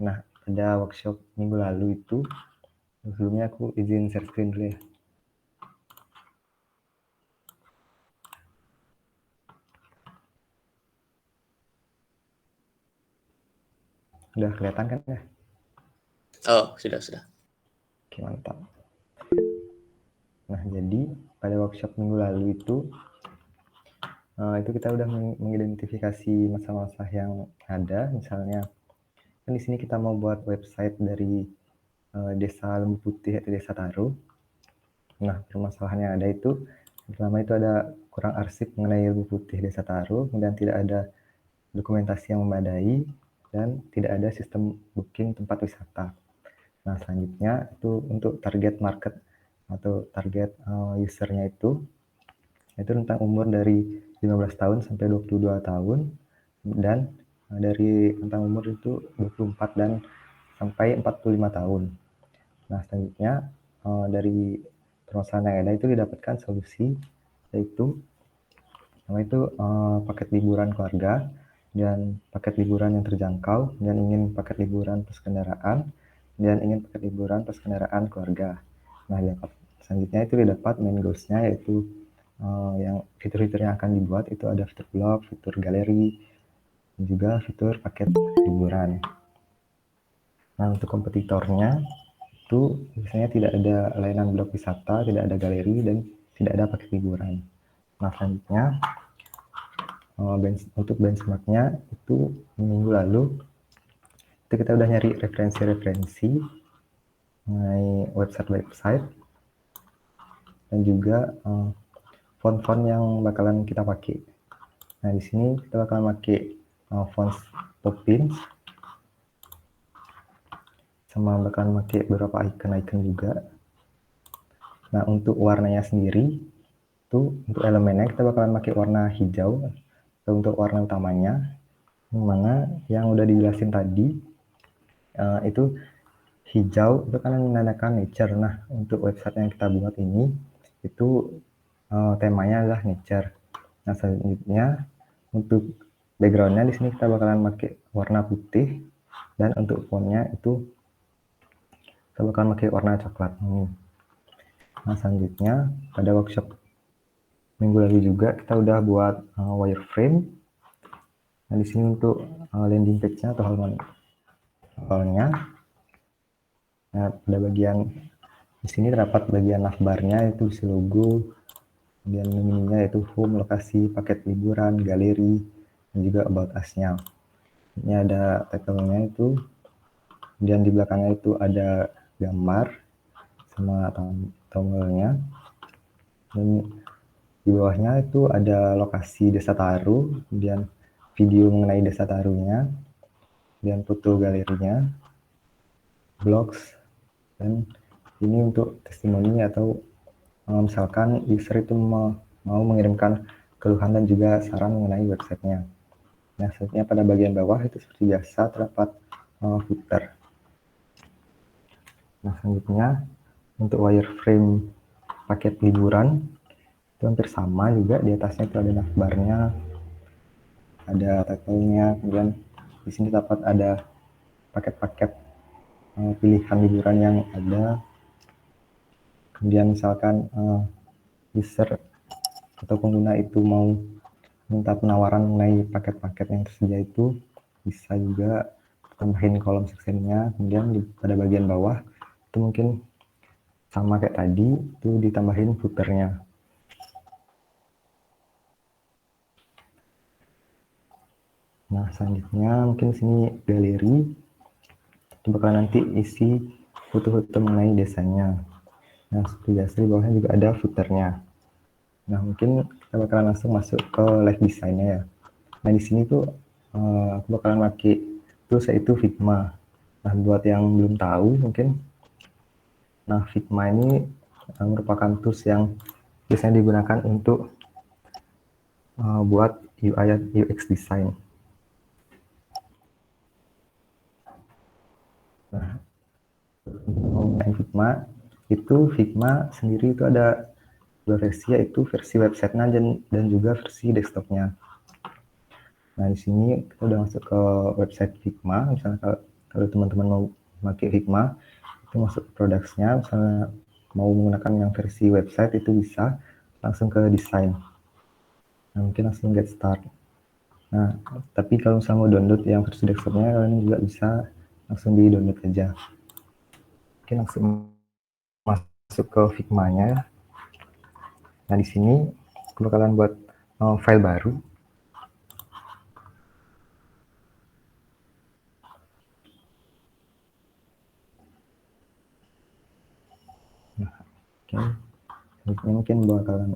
Nah, ada workshop minggu lalu itu, sebelumnya aku izin share screen dulu ya. Udah kelihatan kan ya? Oh, sudah. Oke, mantap. Nah, jadi pada workshop minggu lalu itu kita udah mengidentifikasi masalah-masalah yang ada, misalnya kan di sini kita mau buat website dari Desa Lembu Putih atau Desa Taru. Nah, permasalahan yang ada itu pertama itu ada kurang arsip mengenai Lembu Putih Desa Taru, kemudian tidak ada dokumentasi yang memadai, dan tidak ada sistem booking tempat wisata. Nah, selanjutnya itu untuk target market atau target usernya itu tentang umur dari 15 tahun sampai 22 tahun, dan dari tentang umur itu 24 dan sampai 45 tahun. Nah, selanjutnya dari permasalahan yang ada itu didapatkan solusi, yaitu paket liburan keluarga dan paket liburan yang terjangkau, dan ingin paket liburan plus kendaraan, dan ingin paket liburan plus kendaraan keluarga. Nah, selanjutnya itu didapat main goals-nya, yaitu yang fitur-fitur yang akan dibuat itu ada fitur blog, fitur galeri, dan juga fitur paket liburan. Nah, untuk kompetitornya itu biasanya tidak ada layanan blog wisata, tidak ada galeri, dan tidak ada paket liburan. Nah, selanjutnya untuk benchmarknya itu minggu lalu itu kita udah nyari referensi-referensi mengenai website-website dan juga font-font yang bakalan kita pakai. Nah, di sini kita bakalan pakai font Poppins, sama bakalan pakai beberapa icon-icon juga. Nah, untuk warnanya sendiri itu untuk elemennya kita bakalan pakai warna hijau atau untuk warna utamanya, yang mana yang udah dijelasin tadi itu hijau itu kan menandakan nature. Nah, untuk website yang kita buat ini itu temanya adalah nature. Nah, selanjutnya untuk backgroundnya di sini kita bakalan pakai warna putih, dan untuk fontnya itu kita bakalan pakai warna coklat. Nah, selanjutnya pada workshop minggu lalu juga kita udah buat wireframe. Nah, di sini untuk landing page-nya atau halamannya. Nah, pada bagian di sini terdapat bagian navbarnya, itu isi logo, kemudian menunya yaitu home, lokasi, paket liburan, galeri, dan juga about us-nya. Ini ada title-nya itu, kemudian di belakangnya itu ada gambar sama tombolnya, dan di bawahnya itu ada lokasi Desa Taru, kemudian video mengenai Desa Tarunya, kemudian foto galerinya, blogs, dan ini untuk testimoni atau misalkan user itu mau mengirimkan keluhan dan juga saran mengenai websitenya. Nah, selanjutnya pada bagian bawah itu seperti biasa terdapat footer. Nah, selanjutnya untuk wireframe paket liburan itu hampir sama juga. Di atasnya itu ada navbarnya, ada title-nya, kemudian di sini dapat ada paket-paket pilihan liburan yang ada. Kemudian misalkan user atau pengguna itu mau minta penawaran mengenai paket-paket yang tersedia, itu bisa juga tambahin kolom sectionnya. Kemudian pada bagian bawah itu mungkin sama kayak tadi, itu ditambahin footernya. Nah, selanjutnya mungkin sini galeri, itu bakal nanti isi foto-foto mengenai desanya. Nah, seperti biasa di bawahnya juga ada footernya. Nah, mungkin kita bakalan langsung masuk ke live design-nya ya. Nah, di sini tuh aku bakalan pakai tools yaitu Figma. Nah, buat yang belum tahu mungkin, nah Figma ini merupakan tools yang biasanya digunakan untuk buat UI UX design. Nah, menggunakan Figma sendiri itu ada dua versi, yaitu versi websitenya dan juga versi desktopnya. Nah, di sini kita udah masuk ke website Figma. Misalnya kalau teman-teman mau pakai Figma, itu masuk ke products-nya. Misalnya mau menggunakan yang versi website, itu bisa langsung ke design. Nah, mungkin langsung get start. Nah, tapi kalau misalnya mau download yang versi desktopnya, kalian juga bisa langsung di download aja. Mungkin langsung masuk ke Figma-nya. Nah, di sini aku bakalan buat file baru. Oke, selanjutnya mungkin bakalan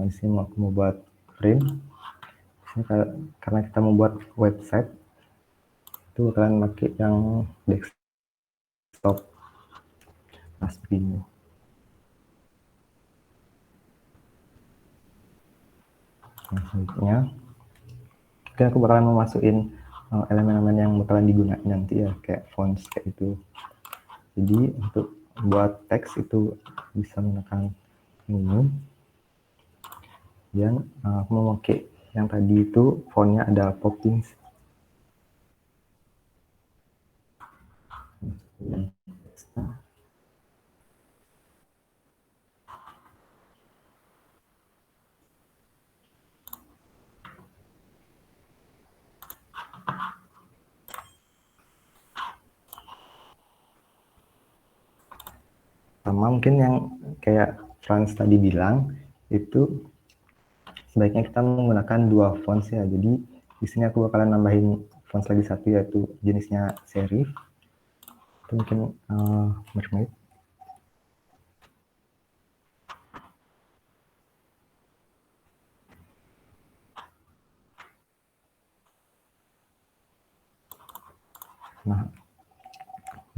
di sini aku mau buat frame. Ini karena kita mau buat website, itu bakalan pakai yang desktop Aspin. Nah, selanjutnya mungkin aku bakalan memasukin elemen-elemen yang bakalan digunakan nanti ya, kayak fonts kayak itu. Jadi untuk buat teks itu bisa menggunakan ini. Dan aku mau pakai yang tadi itu fontnya ada Poppins. pertama mungkin yang kayak Franz tadi bilang itu sebaiknya kita menggunakan 2 fonts ya. Jadi di sini aku bakalan nambahin fonts lagi satu yaitu jenisnya serif. Itu mungkin mermaid.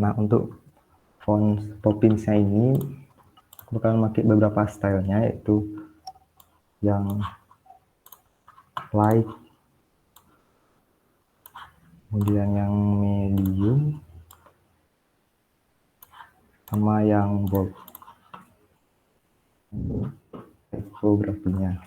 Nah untuk font Poppinsnya ini aku bakalan pakai beberapa stylenya yaitu yang light, kemudian yang medium, sama yang bold tipografinya.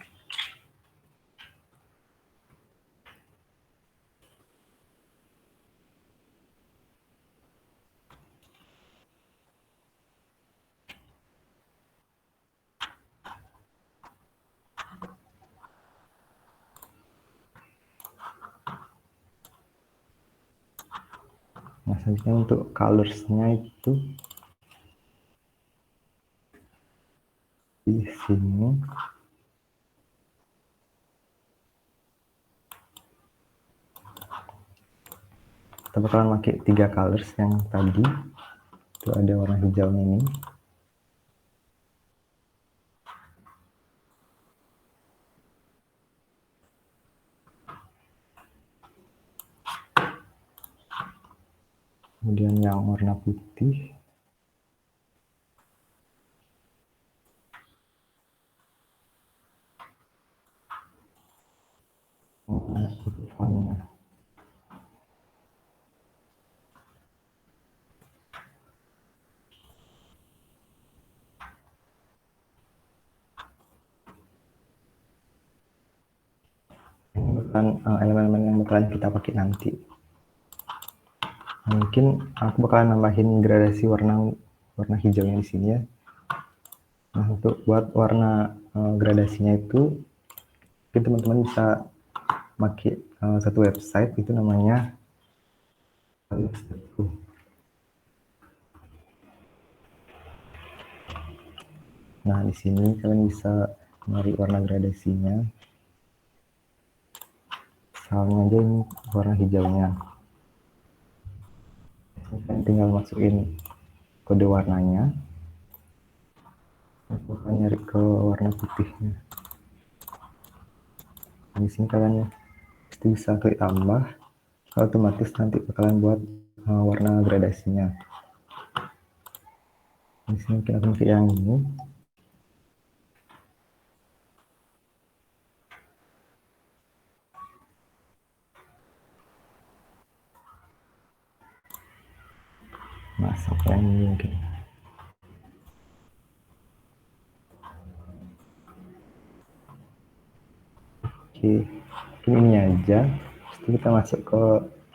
Nah selanjutnya untuk colorsnya itu di sini kita bakalan pakai 3 colors yang tadi itu ada warna hijaunya ini, kemudian yang warna putih, warna bukan elemen-elemen yang bakalan kita pakai nanti. Nah, mungkin aku bakalan nambahin gradasi warna hijaunya di sini ya. Nah untuk buat warna gradasinya itu mungkin teman-teman bisa pakai satu website itu namanya Nah di sini kalian bisa nyari warna gradasinya. Misalnya aja ini warna hijaunya. Kalian tinggal masukin kode warnanya. Aku akan nyari ke warna putihnya. Di sini kalian pasti bisa klik tambah, otomatis nanti bakalan buat warna gradasinya. Di sini kita akan pakai yang ini. Masak yang ini mungkin. Oke, ini aja. Terus kita masuk ke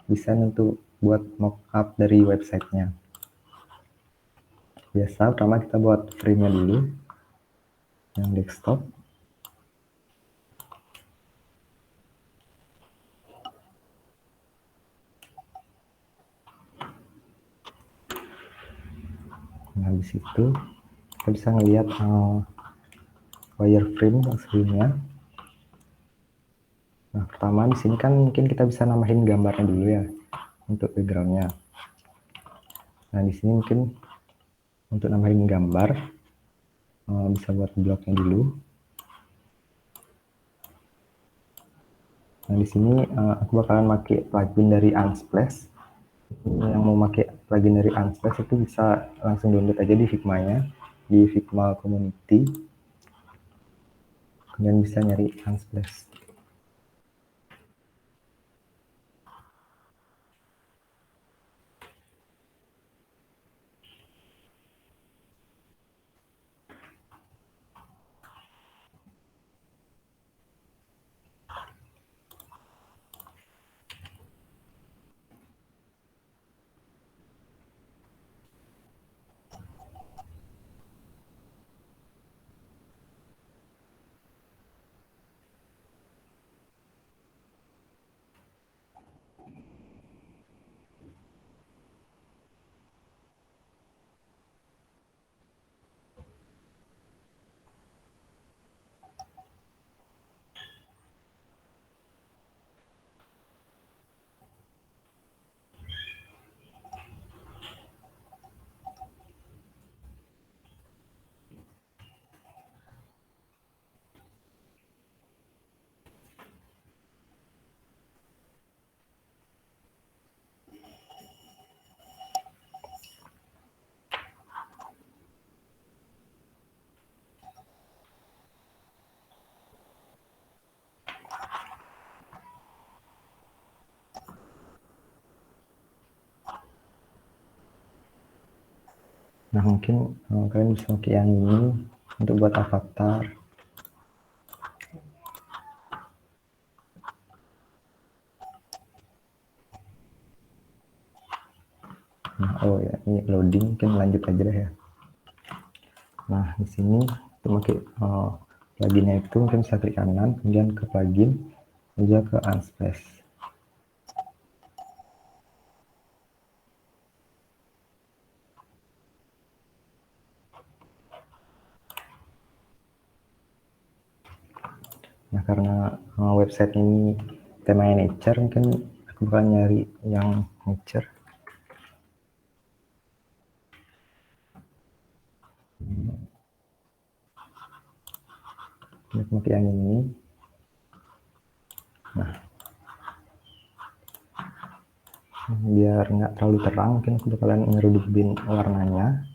desain untuk buat mockup dari websitenya. Biasa pertama kita buat frame-nya dulu yang desktop. Nah habis itu kita bisa ngelihat wireframe sebelumnya. Nah pertama di sini kan mungkin kita bisa nambahin gambarnya dulu ya untuk backgroundnya. Nah di sini mungkin untuk nambahin gambar bisa buat bloknya dulu. Nah di sini aku bakalan pakai plugin dari Unsplash. Yang mau pakai plugin dari Unsplash itu bisa langsung download aja di Figma-nya, di Figma Community. Kalian bisa nyari Unsplash. Nah, mungkin kalian bisa pakai yang ini untuk buat avatar. Nah, oh ya, ini loading, mungkin lanjut aja deh ya. Nah, di sini untuk pakai pluginnya itu mungkin bisa klik kanan, kemudian ke plugin, kemudian ke Unsplash. Nah, karena website ini temanya nature, mungkin aku bakal nyari yang nature. Ini aku pakai yang ini. Nah, biar nggak terlalu terang, mungkin aku bakalan ngerudupin warnanya.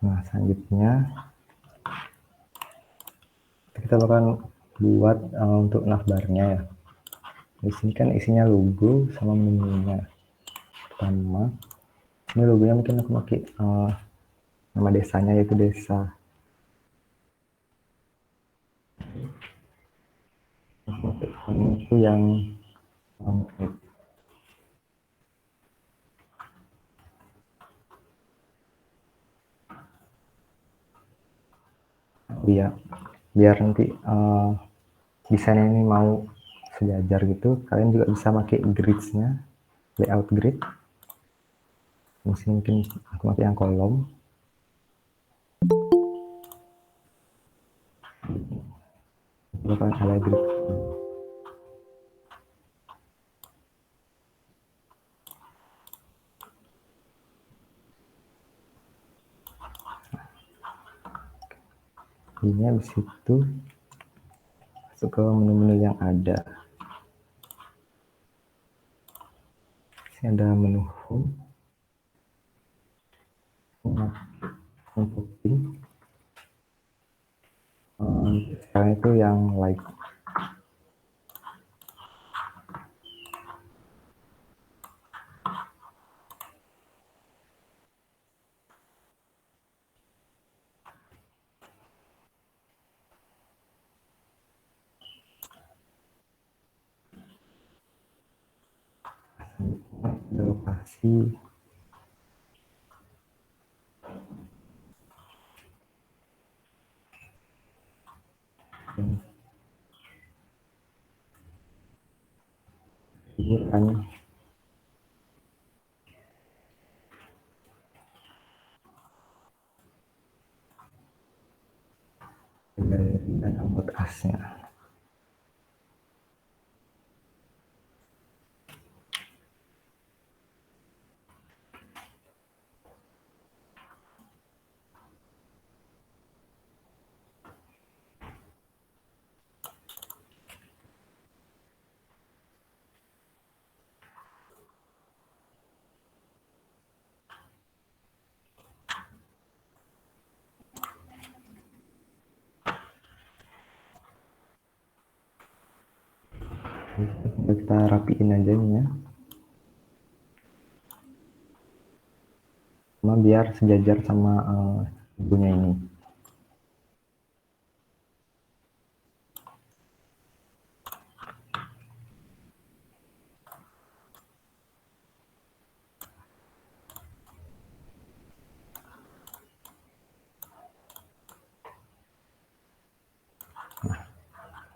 Nah, selanjutnya kita bakalan buat untuk navbarnya ya. Di sini kan isinya logo sama menunya. Pertama, ini logonya mungkin aku pakai nama desanya, yaitu desa. Itu yang biar nanti desainnya ini mau sejajar gitu. Kalian juga bisa pakai gridsnya, layout grid. Mungkin aku pakai yang kolom. Bakalan ada grid. Ini habis itu masuk ke menu-menu yang ada. Ini ada menu home, voting. Sekarang itu yang like. Ada lokasi. Hiburan. Dan podcastnya. Kita rapiin aja ini ya. Cuma biar sejajar sama logonya ini.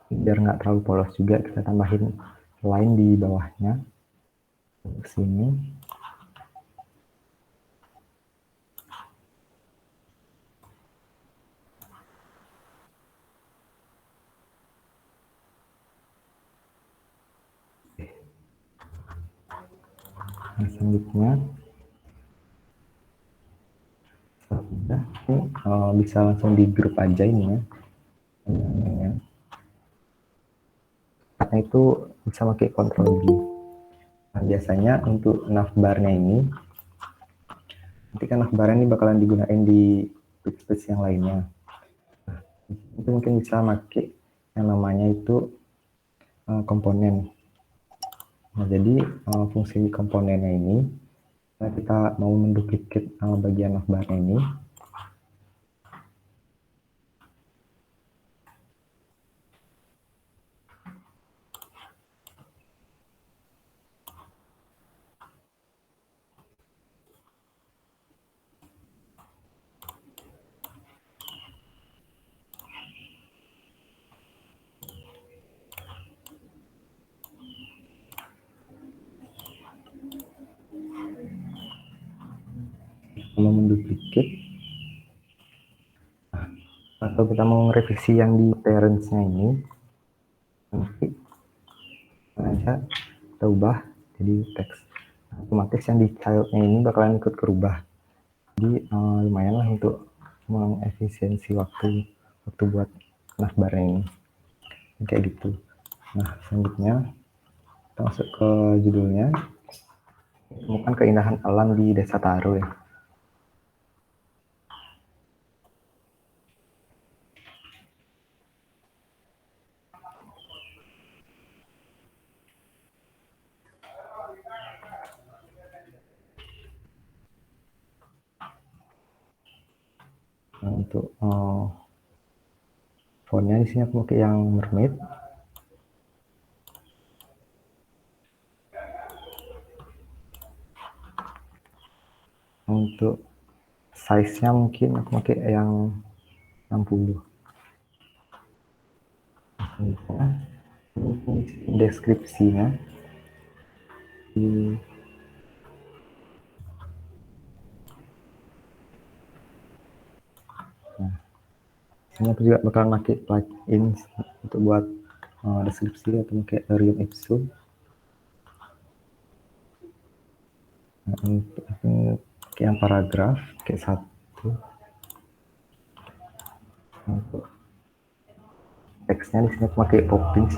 Biar nggak terlalu polos juga, kita tambahin line di bawahnya ke sini. Nah, selanjutnya sudah, ini bisa langsung di grup aja ini ya. Karena itu bisa pakai Ctrl G. Nah, biasanya untuk navbarnya ini nanti kan navbar ini bakalan digunain di page-page yang lainnya. Nah, itu mungkin bisa pakai yang namanya itu komponen. Nah, jadi fungsi komponennya ini, kita mau menduplikat bagian navbarnya ini, mau menduplikat atau kita mau revisi yang di parentsnya ini, nanti aja kita ubah jadi teks. Otomatis yang di childnya ini bakalan ikut berubah. Jadi lumayan lah untuk mengefisiensi waktu buat navbarnya ini, kayak gitu. Nah, selanjutnya kita masuk ke judulnya, temukan keindahan alam di Desa Taro ya. Nah, untuk fontnya di sini aku pakai yang mermaid. Untuk size-nya mungkin aku pakai yang 60. Nah, deskripsinya di sini aku juga bakal pakai plugin untuk buat deskripsi atau pakai Arion Ipsum. Nah, untuk pakai yang paragraf kayak satu. Untuk teksnya di sini aku pakai Poppins.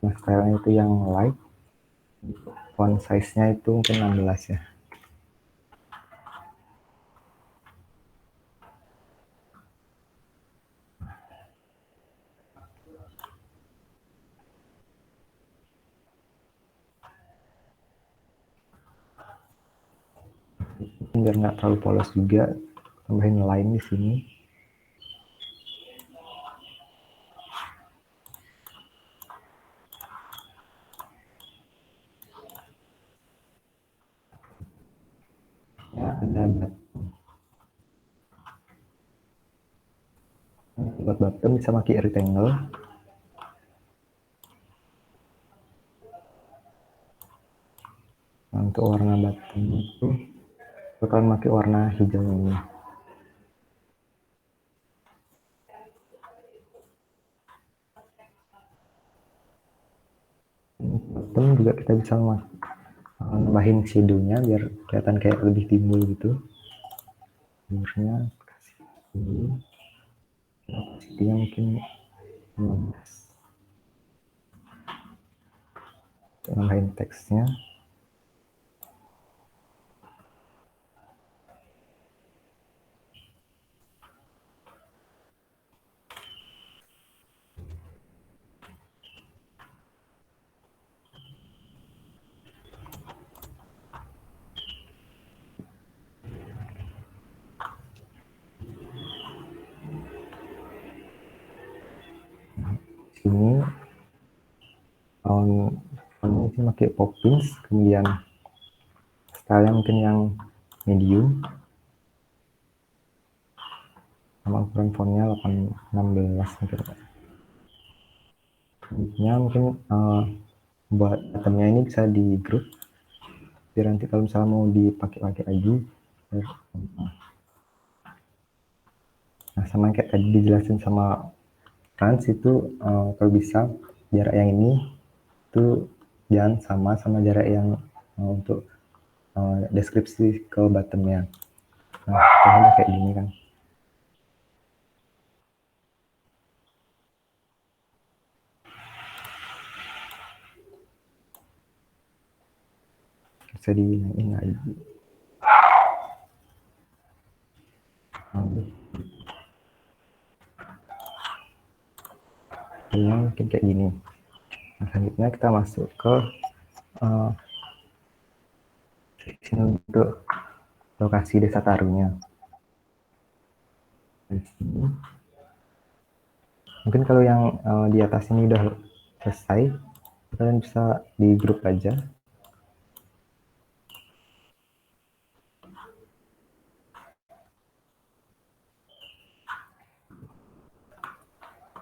Nah, stylenya itu yang light. Font size-nya itu mungkin 16 ya. Biar nggak terlalu polos juga, tambahin line di sini. Ya, ada buat bottom bisa pakai rectangle. Nah, untuk warna bottom itu bakal pakai warna hijau ini. Bottom juga kita bisa nambahin shadow-nya biar kelihatan kayak lebih timbul gitu. Blurnya kasih dulu. Opacity-nya mungkin 15. Nambahin teksnya. Sini ini pakai Poppins, kemudian stylenya mungkin yang medium, sama ukuran fontnya 16 mungkin. Mungkin buat bottomnya ini bisa di group biar nanti kalau misalnya mau dipakai lagi. Nah, sama kayak tadi dijelasin sama Frans itu kalau bisa jarak yang ini itu jangan sama jarak yang untuk deskripsi ke bottomnya. Nah, contohnya kayak gini kan. Bisa dinaikin lagi. Ini mungkin kayak gini. Nah, selanjutnya kita masuk ke sini untuk lokasi desa taruhnya. Di sini. Mungkin kalau yang di atas ini udah selesai, kalian bisa di grup aja.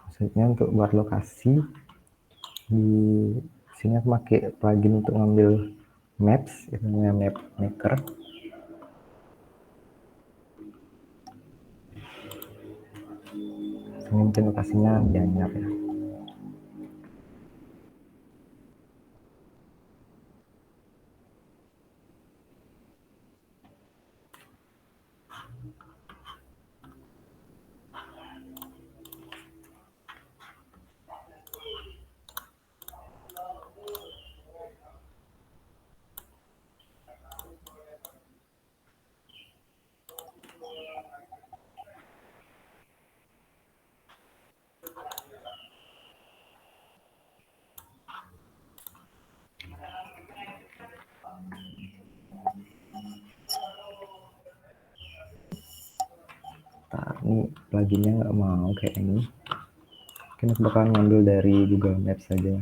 Maksudnya untuk buat lokasi, di sini aku pakai plugin untuk ngambil maps, itu namanya map maker. Ini mungkin lokasinya Gianyar ya. Nah, ini pluginnya nggak mau kayak ini. Mungkin aku bakal ngambil dari Google Maps saja.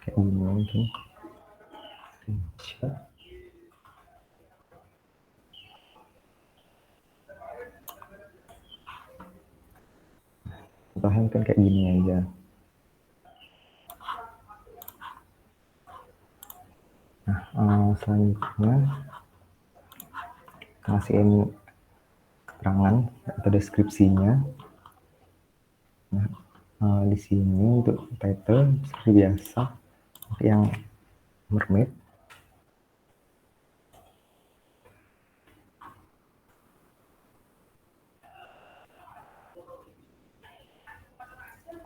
Kayak gini mungkin. Contohnya mungkin kayak gini aja. Nah, selanjutnya kasihin keterangan atau deskripsinya. Nah, di sini untuk title seperti biasa yang mermaid.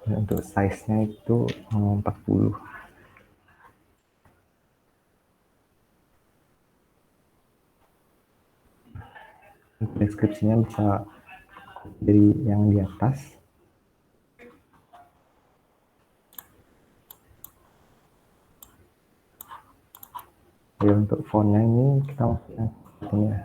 Dan untuk size-nya itu 40. Deskripsinya bisa dari yang di atas. Ya, untuk fontnya ini kita masukkan ini ya.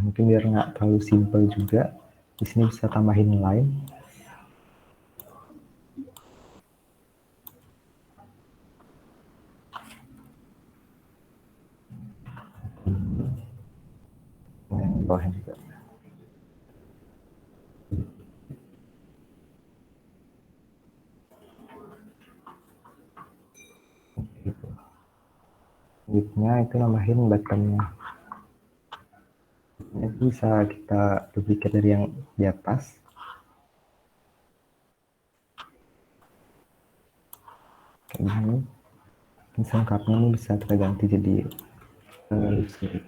Mungkin biar nggak terlalu simple juga, di sini bisa tambahin line. Bawahnya juga. Width-nya itu nambahin button-nya. Itu bisa kita duplikat dari yang di atas. Kayak gini. Selengkapnya ini bisa kita ganti jadi luxury.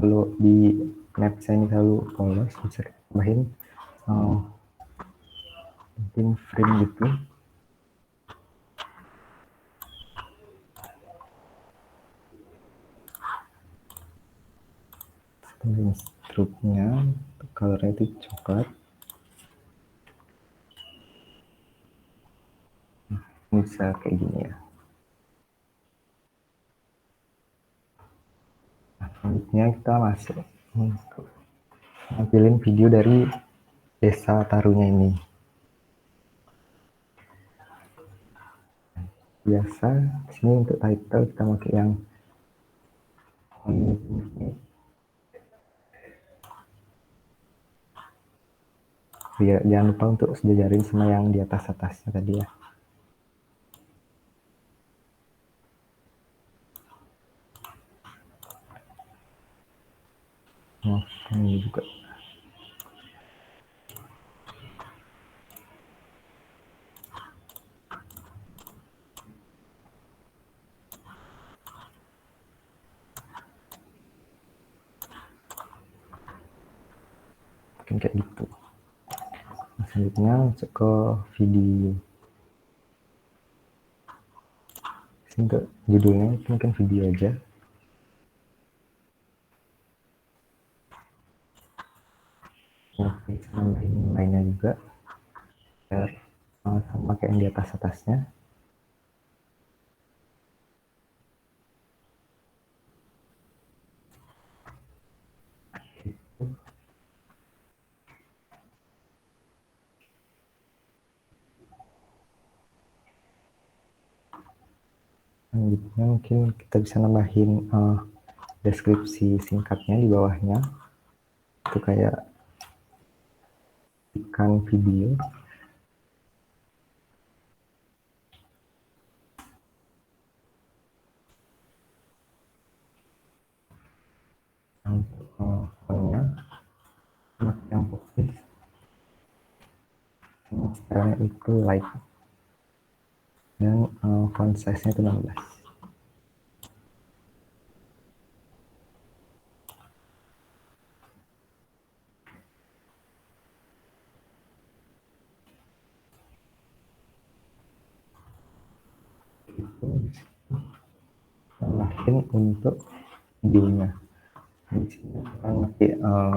Kalau di map saya ini terlalu polos, bisa tambahin mungkin frame gitu. Tambahin struknya, colornya itu coklat. bisa kayak gini ya. Nah, selanjutnya kita masuk untuk nampilin video dari Desa Tarunya ini. Biasa sini untuk title kita pakai yang biar jangan lupa untuk sejajarin sama yang di atasnya tadi ya. Nah, ini juga. Mungkin kayak gitu. Nah, selanjutnya masuk ke video. Untuk judulnya mungkin video aja. Oke, nambahin lainnya juga biar sama kayak yang di atasnya. Selanjutnya mungkin kita bisa nambahin deskripsi singkatnya di bawahnya. Itu kayak ikan video. Untuk fontnya yang fokus. Caranya itu light. Dan font size-nya itu 16. Tambahin untuk videonya. Di sini kita pakai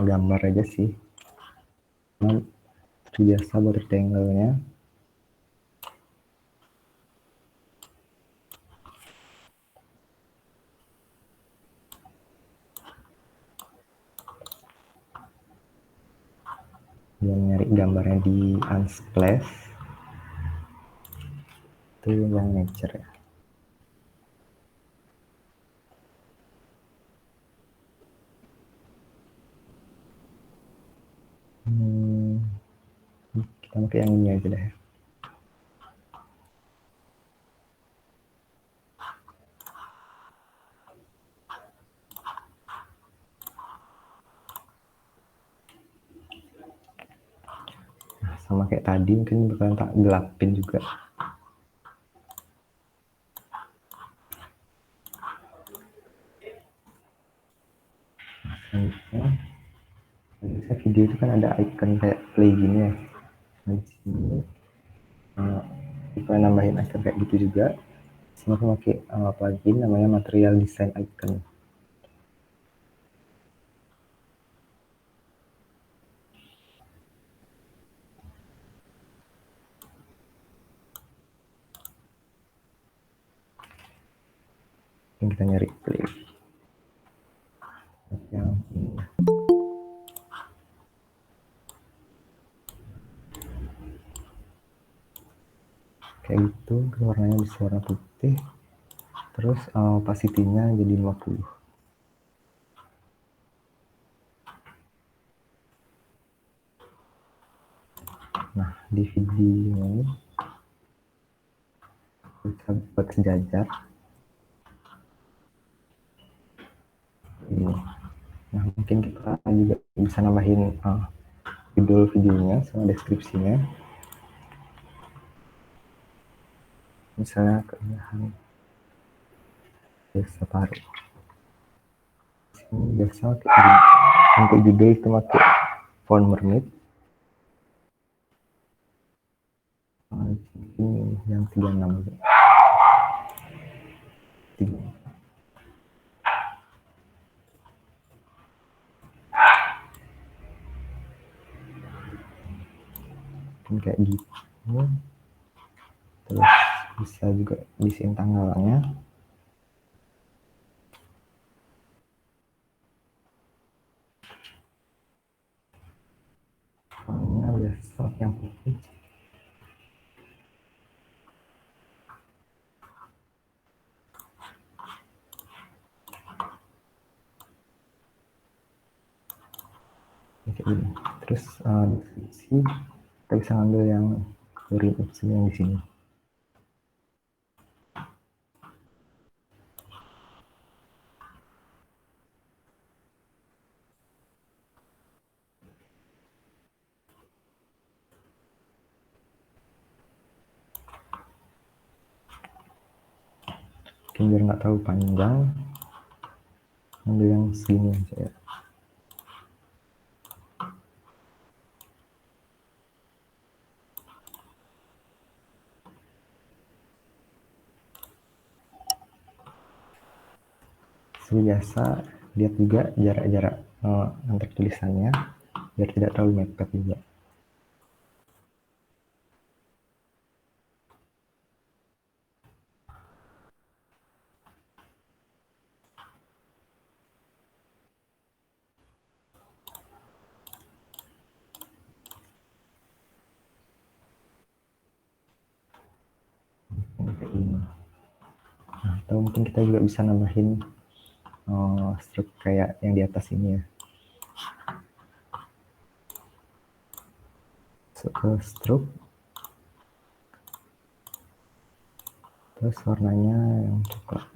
gambar aja sih. Nah, biasa buat rectangle-nya. Yang nyari gambarnya di Unsplash itu yang nature ya. Kita pakai yang ini aja deh. Nah, sama kayak tadi mungkin bakalan tak gelapin juga. Nah, video itu kan ada icon kayak play gini ya. Nah, di sini kita nambahin icon kayak gitu juga. Sini aku pakai plugin namanya Material Design Icon. Yang kita nyari play. Yang ini. Kayak gitu, warnanya bisa warna putih. Terus opacity-nya jadi 50. Nah, di video ini kita buat sejajar ini. Nah, mungkin kita juga bisa nambahin judul videonya sama deskripsinya. Misalnya keindahan Desa Taru. Sini biasa untuk judul itu pakai font mermaid. Ini yang 36. Mungkin kayak gitu. Terus di bisa juga diisiin tanggalnya. Warnanya biasa yang putih. Kayak gini. Terus deskripsi kita bisa ngambil yang dari opsi yang di sini. Mungkin biar nggak terlalu panjang, ambil yang segini aja ya. Seperti biasa, lihat juga jarak-jarak antar tulisannya biar tidak terlalu mepet juga. Nah, atau mungkin kita juga bisa nambahin stroke kayak yang di atas ini ya. Masuk ke stroke, terus warnanya yang coklat.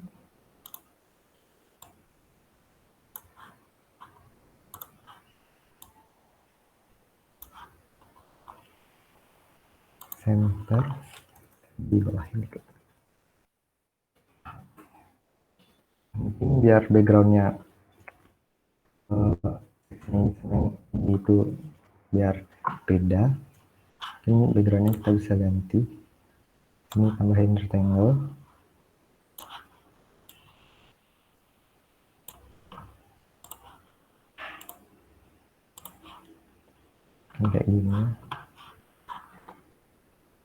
Center di bawah ini. Mungkin biar backgroundnya itu biar beda, ini backgroundnya kita bisa ganti. Ini tambahin rectangle. Ini kayak gini.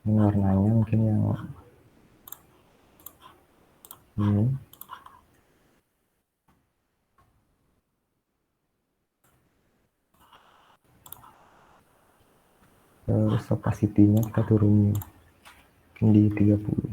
Ini warnanya mungkin yang ini. Terus opacity-nya kita turunin mungkin di 30.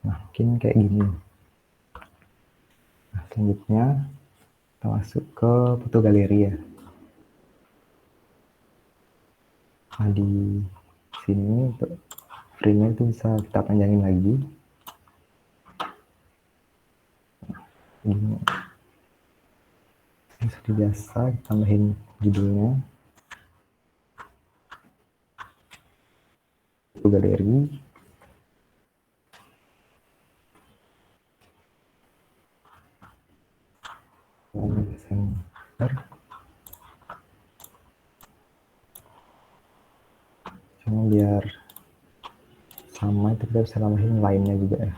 Nah, mungkin kayak gini. Nah, selanjutnya kita masuk ke foto galeri ya. Nah, di sini untuk frame-nya itu bisa kita panjangin lagi. Ini seperti biasa, tambahin judulnya. Foto galeri. Center. Cuma biar sama itu kita bisa tambahin lainnya juga ya.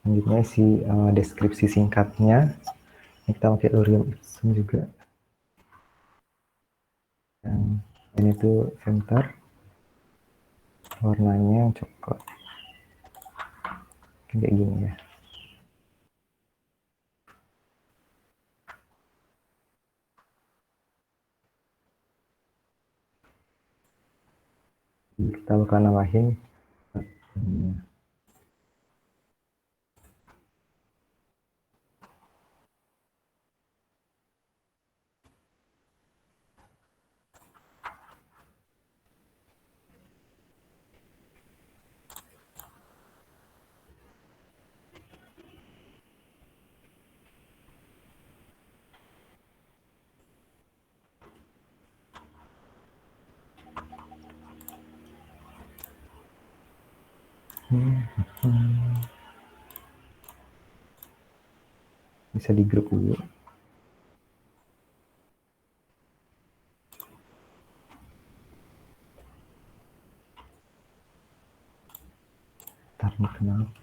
Selanjutnya si deskripsi singkatnya. Ini kita pakai lorem ipsum juga. Yang ini tuh center. Warnanya yang coklat. Kayak gini ya. Kita bakal nambahin Bisa di grup dulu. Ntar nih kenapa?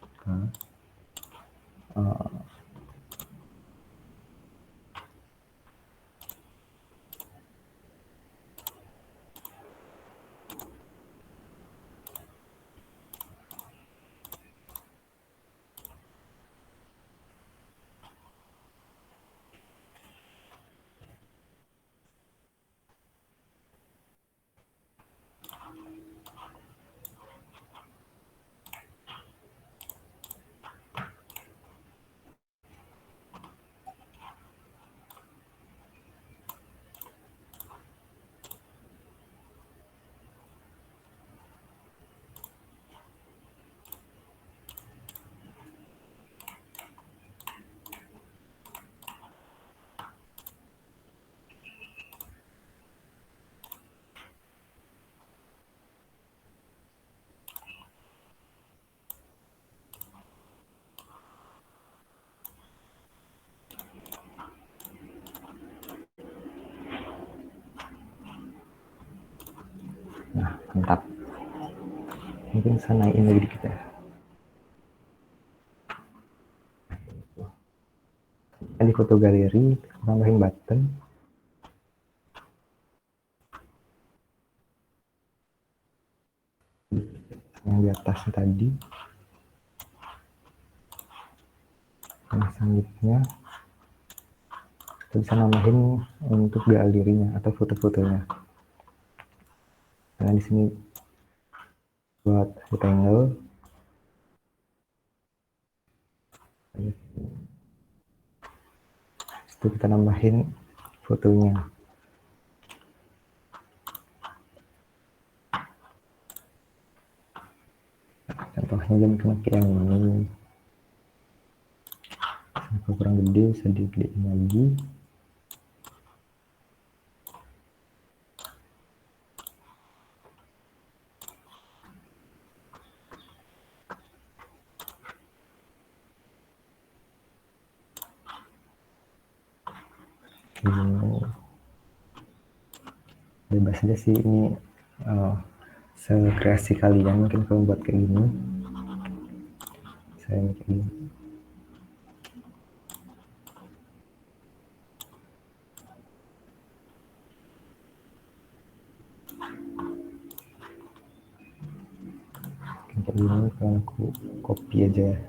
Nah, mantap. Mungkin bisa naikin lagi dikit ya. Di foto galeri, tambahin button. Yang di atasnya tadi. Yang selanjutnya, kita bisa nambahin untuk galerinya atau foto-fotonya. Karena di sini buat rectangle. Itu kita nambahin fotonya. Contohnya jam pakai yang ini. Kalau kurang gede bisa digedein lagi. Ini bebas aja sih ini, sekreasi kalian mungkin kalau buat kayak gini. Saya kayak gini. Kayak gini kalau aku copy aja ya.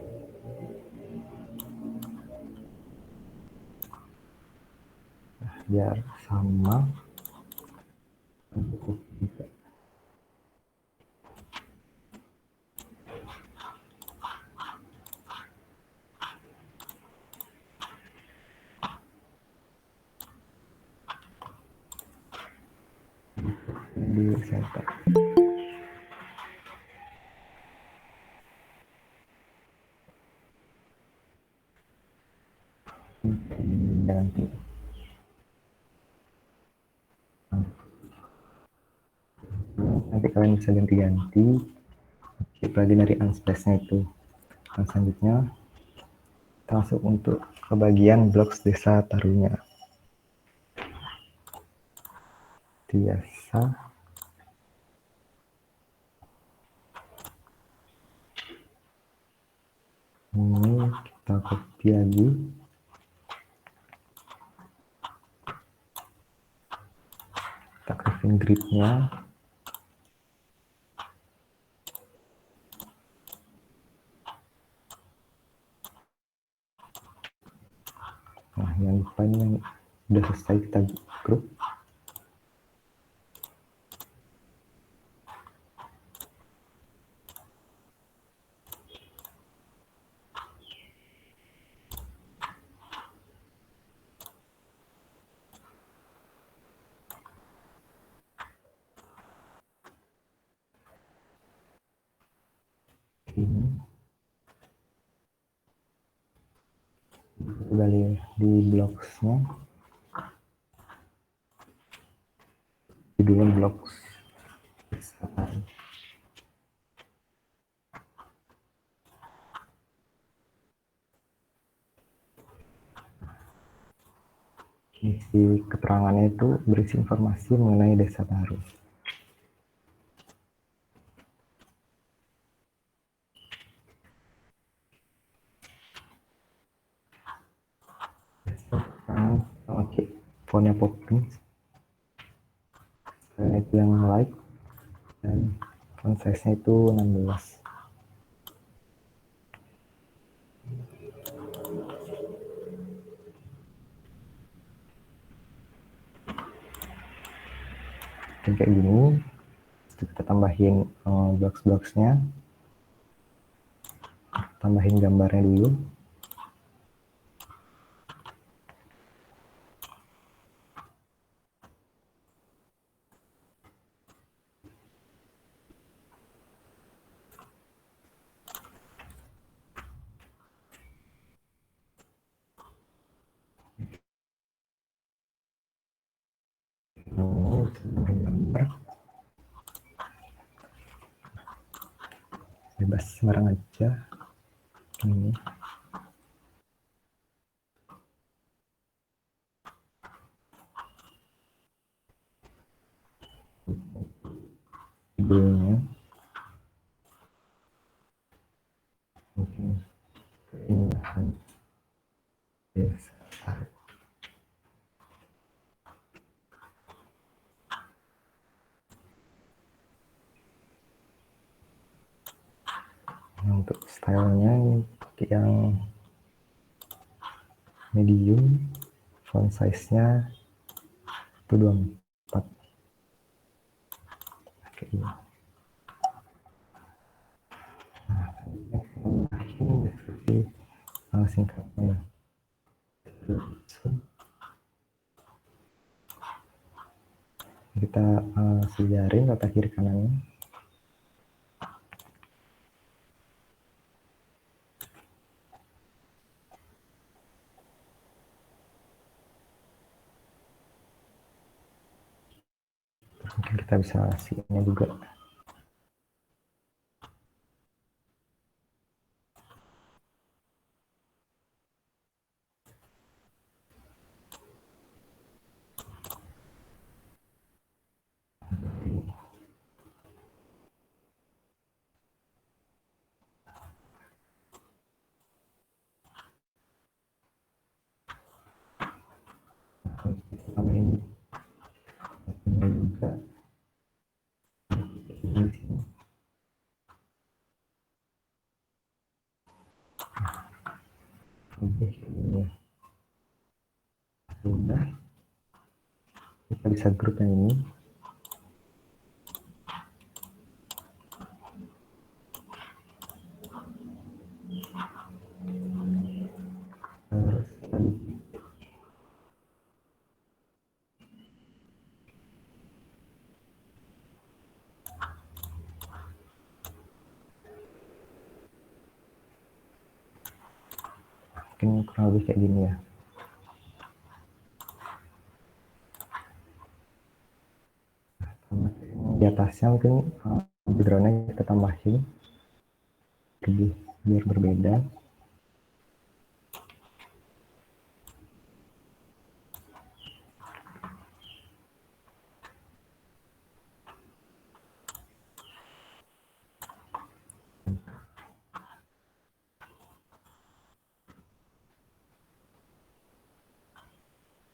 Biar sama. Di center. Ganti. Nanti kalian bisa ganti-ganti. Kita lagi dari unsplash-nya itu. Nah, selanjutnya kita masuk untuk ke bagian blocks desa Tarunya. Biasa. Ini kita copy lagi. Kita creating grid-nya. Nah, yang depan yang udah selesai kita group. Ini kembali di blocks-nya. Judulnya blocks. Isi keterangannya itu berisi informasi mengenai Desa Taru. Oke, fontnya Poppins. Selain itu yang like dan font size-nya itu 16. Dan kayak gini, kita tambahin box-boxnya, tambahin gambarnya dulu. Gambar bebas sembarang aja ini. Judulnya mungkin keindahan desa. Untuk stylenya ini pakai yang medium, font size-nya itu 24. Oke. Deskripsi singkatnya. Kita sejarin kata kiri kanannya. Mungkin kita bisa kasihnya juga. Tambahin juga di sini. Oke, ini sudah. Kita bisa grup yang ini. Mungkin kurang lebih kayak gini ya. Di atasnya mungkin backgroundnya kita tambahin lebih biar berbeda.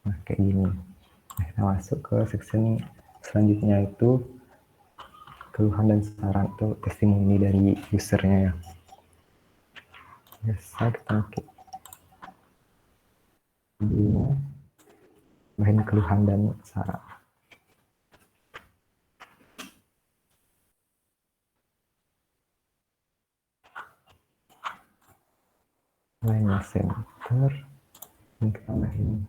Nah, kayak gini. Nah, kita masuk ke section selanjutnya, itu keluhan dan saran atau testimoni dari usernya ya. Biasa kita pakai bahan keluhan dan saran. Lainnya center, ini kita tambahin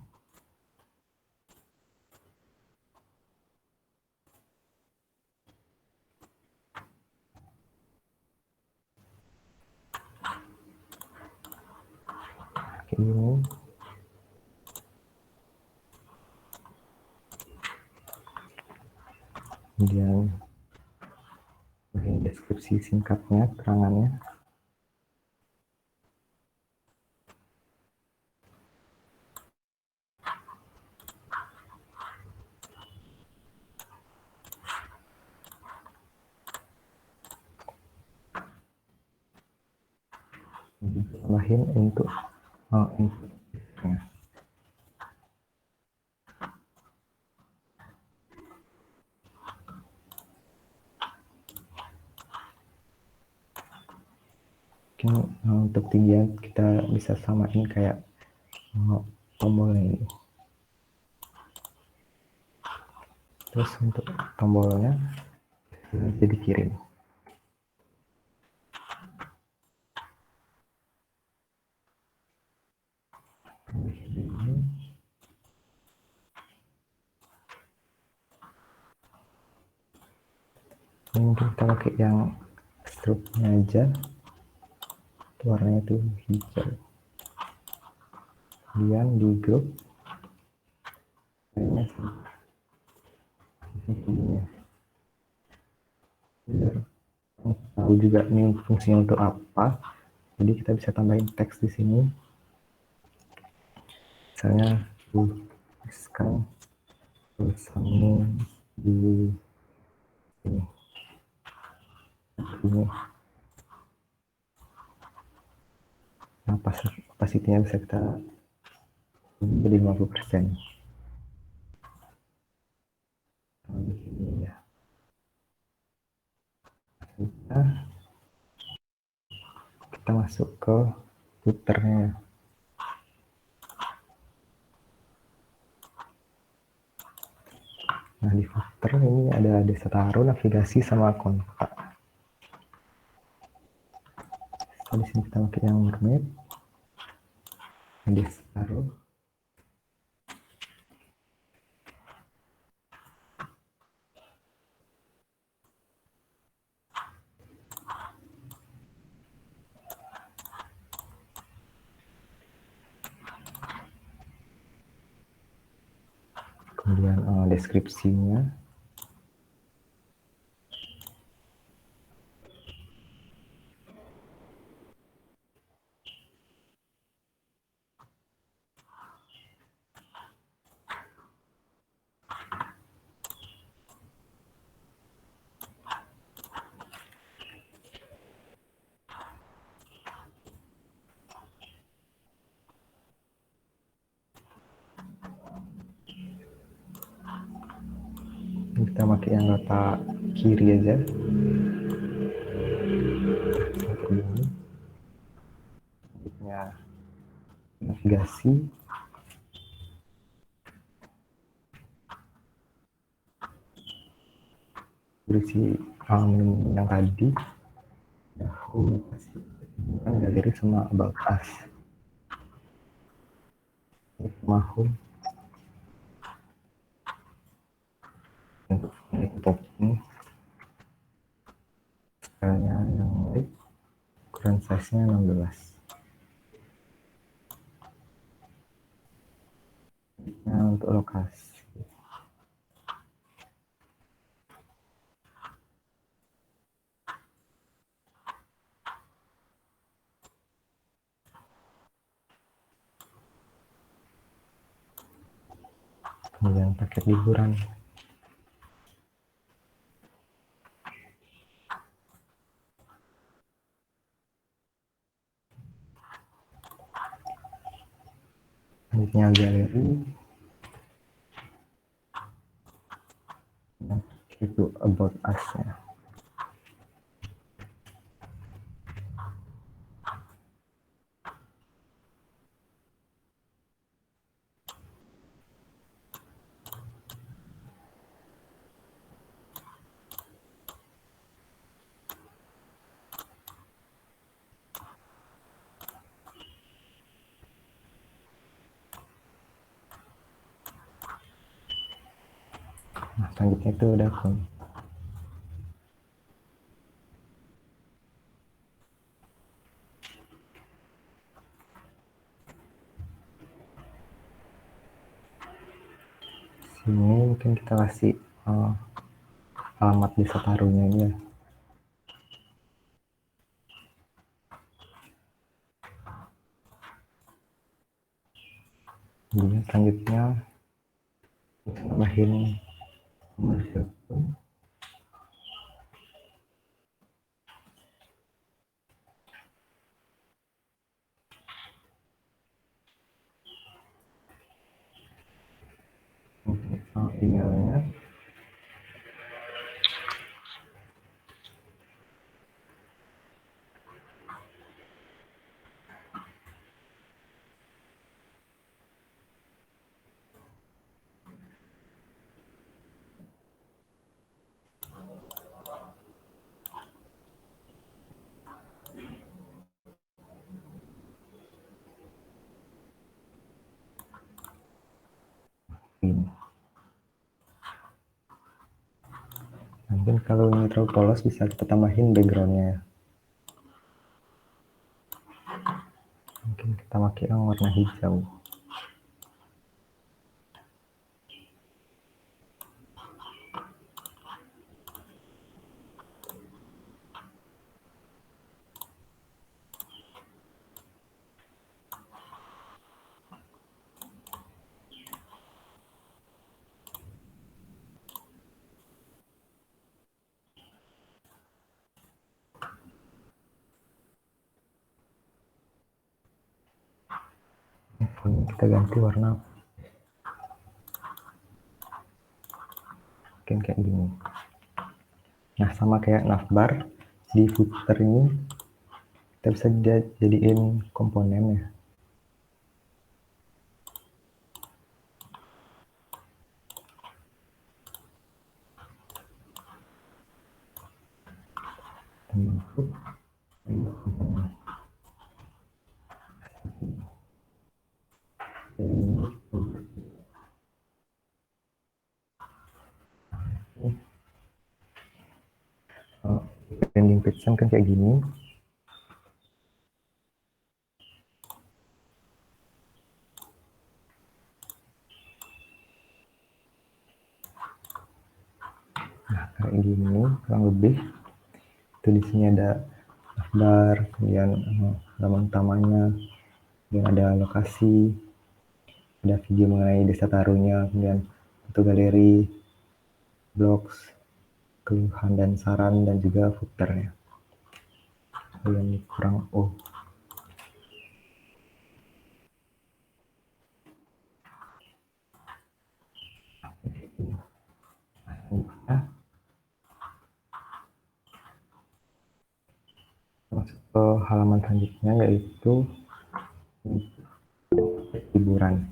kayak gini. Kemudian bagian deskripsi singkatnya, keterangannya. tambahin untuk inputnya. Mungkin untuk tinggian kita bisa samain kayak tombolnya ini. Terus untuk tombolnya jadi kirim. Mungkin kita pakai yang struknya aja, warnanya itu hijau. Kemudian di grup tahu juga ini fungsinya untuk apa, jadi kita bisa tambahin teks di sini. Misalnya tuliskan tulisanmu di sini. Nah, kapasitinya bisa kita jadi 50%. Ya. Kita masuk ke footernya. Nah, di footer ini ada desa taruh, navigasi, sama kontak. So, di sini kita pakai yang mermaid, desa taruh. Kemudian deskripsinya. Kita pakai yang rata kiri aja. Ini navigasi. Berisi yang tadi. Kan galeri sama about us. Mahu untuk ini skalanya yang baik, ukuran size-nya 16. Nah, untuk lokasi kemudian paket liburan. Selanjutnya galeri, itu about us-nya. Nah, selanjutnya itu udah akun. Sini mungkin kita kasih alamat desa taruhnya ini ya. Kemudian selanjutnya tambahin Mungkin kalau ini terlalu polos bisa kita tambahin backgroundnya. Mungkin kita pakai yang warna hijau. Kita ganti warna mungkin kayak gini. Nah, sama kayak navbar, di footer ini kita bisa jadiin komponen ya. Landing page kan kayak gini. Nah, kayak gini kurang lebih. Itu di sini ada navbar, kemudian nama utamanya, kemudian ada lokasi, ada video mengenai desa Tarunya, kemudian foto galeri, blogs, keluhan dan saran, dan juga footernya. Yang kurang masuk ke halaman selanjutnya, yaitu hiburannya.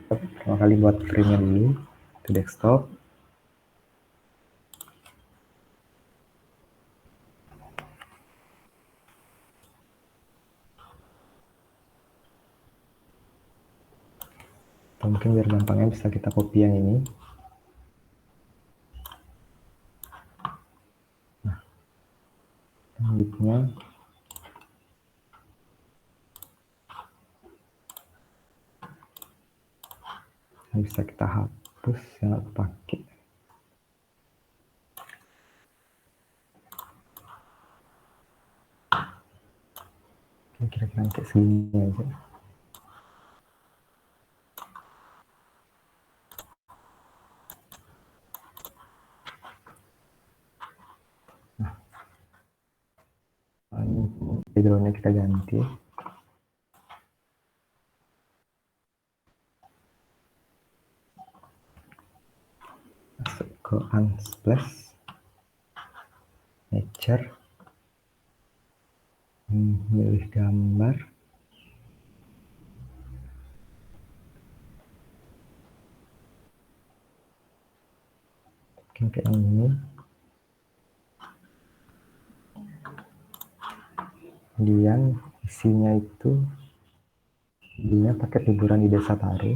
Pertama kali buat frame-nya dulu, itu desktop. Atau mungkin biar gampangnya bisa kita copy yang ini. Nah, selanjutnya bisa kita hapus yang nggak pakai. Kira-kira kayak segini aja. Nah, backgroundnya kita ganti. Masuk ke Unsplash, Nature, pilih gambar. Mungkin kayak ini. Kemudian isinya itu judulnya paket liburan di Desa Taru.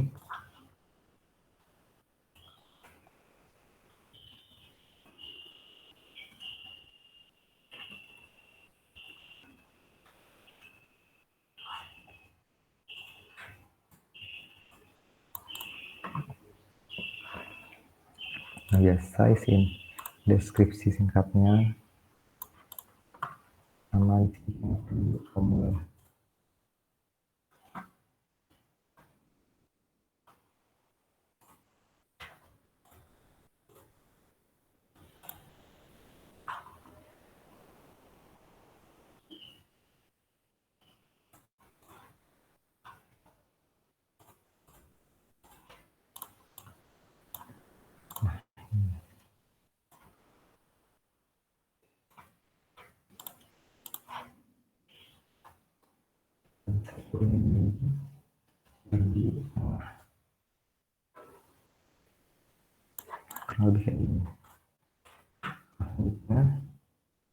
Nah, biasa isiin deskripsi singkatnya sama formula. Kurang lebih kayak gini. Nah,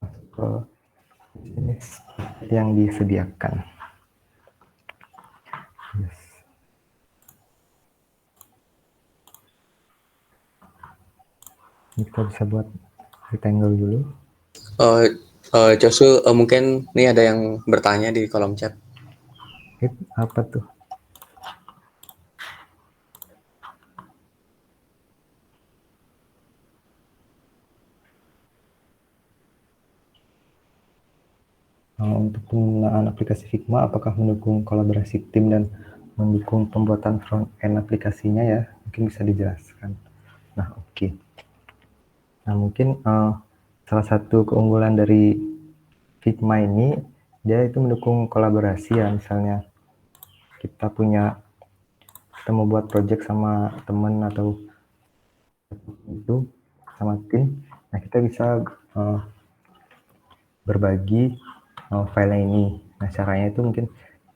masuk ke jenis yang disediakan. Yes. Kita bisa buat rectangle dulu. Josu, mungkin nih ada yang bertanya di kolom chat. Apa tuh? Untuk penggunaan aplikasi Figma, apakah mendukung kolaborasi tim dan mendukung pembuatan front-end aplikasinya ya? Mungkin bisa dijelaskan. Nah, oke. Nah, mungkin salah satu keunggulan dari Figma ini, dia itu mendukung kolaborasi ya. Misalnya kita mau buat project sama teman atau itu sama tim. Nah, kita bisa berbagi file ini. Nah, caranya itu mungkin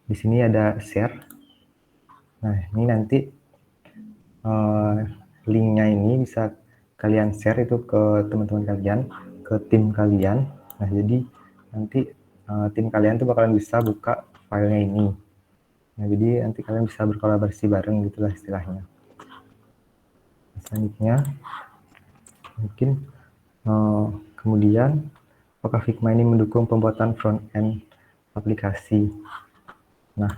di sini ada share. Nah, ini nanti linknya ini bisa kalian share itu ke teman-teman kalian, ke tim kalian. Nah, jadi nanti tim kalian tuh bakalan bisa buka filenya ini. Nah, jadi nanti kalian bisa berkolaborasi bareng gitulah istilahnya. Selanjutnya, mungkin kemudian apakah Figma ini mendukung pembuatan front-end aplikasi? Nah,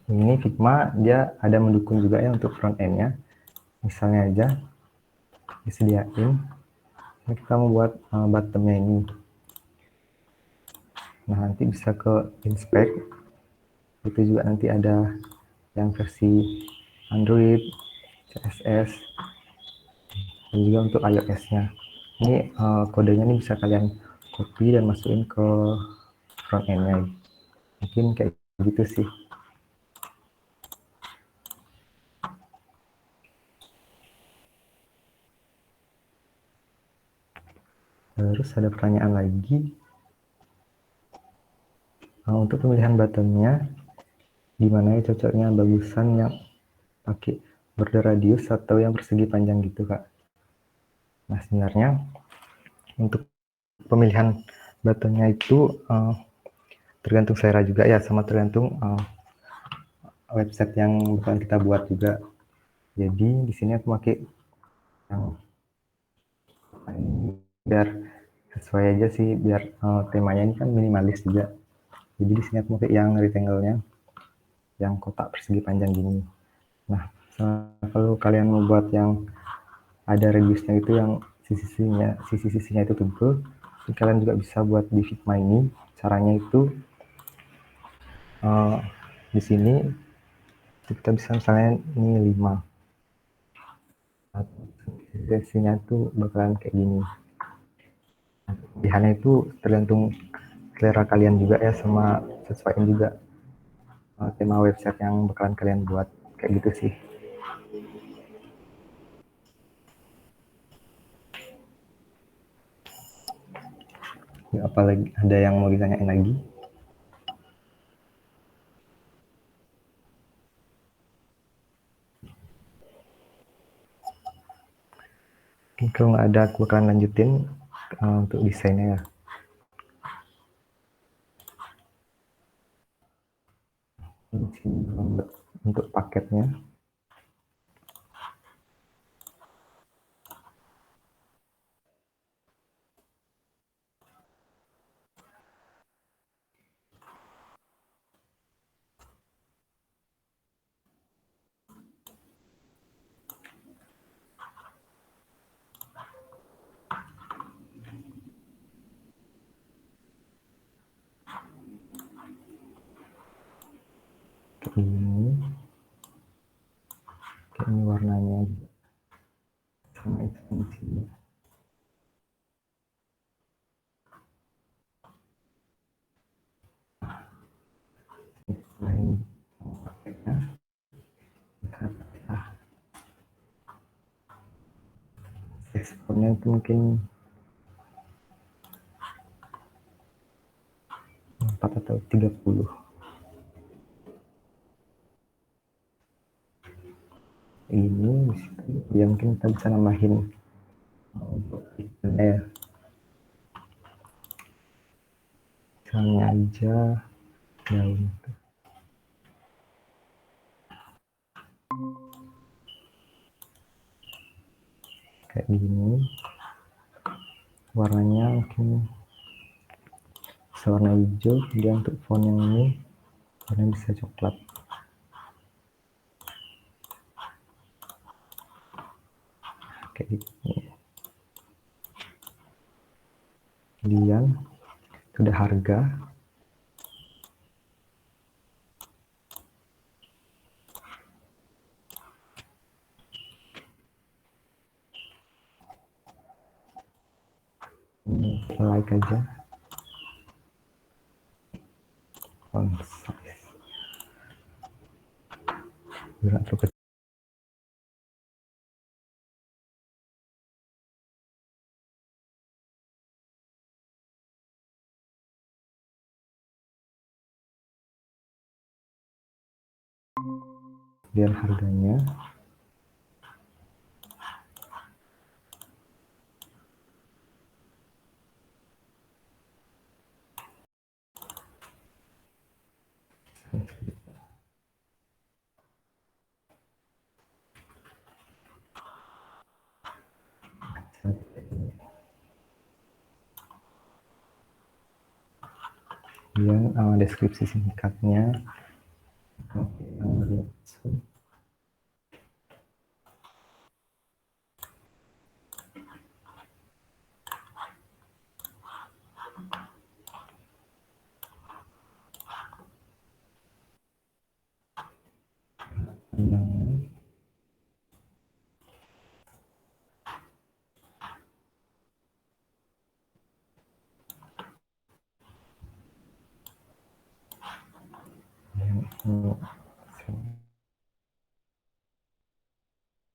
ini Figma dia ada mendukung juga ya untuk front-end-nya. Misalnya aja disediain, nah, kita membuat bottom-nya ini. Nah, nanti bisa ke inspect, itu juga nanti ada yang versi Android, CSS, dan juga untuk iOS-nya. Ini kodenya ini bisa kalian copy dan masukin ke front end-nya. Mungkin kayak gitu sih. Terus ada pertanyaan lagi. Untuk pemilihan buttonnya, gimana ya cocoknya, bagusan yang pakai border radius atau yang persegi panjang gitu, Kak? Nah, sebenarnya untuk pemilihan buttonnya itu tergantung selera juga ya, sama tergantung website yang bukan kita buat juga. Jadi di sini aku pakai yang biar sesuai aja sih, biar temanya ini kan minimalis juga. Jadi di sini aku pakai yang rectangle-nya, yang kotak persegi panjang gini. Nah, kalau kalian mau buat yang ada radiusnya itu yang sisi-sisinya itu tebal, kalian juga bisa buat di Figma ini. Caranya itu di sini kita bisa misalnya ini 5. Sesinya tuh bakalan kayak gini. Pilihannya itu tergantung selera kalian juga ya, sama sesuaiin juga tema website yang bakalan kalian buat, kayak gitu sih. Apalagi ada yang mau ditanyain lagi? Kalau nggak ada, aku akan lanjutin untuk desainnya ya. Untuk paketnya, kayak ini warnanya sama ekstensinya. Selain paketnya, ekspornya itu mungkin 4 atau 30. Ini ya mungkin kita bisa nambahin untuk ya, misalnya aja daun. kayak gini. Warnanya mungkin warna hijau, kemudian untuk font yang ini warnanya bisa coklat. Kayak gini. Kemudian sudah harga. Like aja. Kemudian harganya. Kemudian deskripsi singkatnya.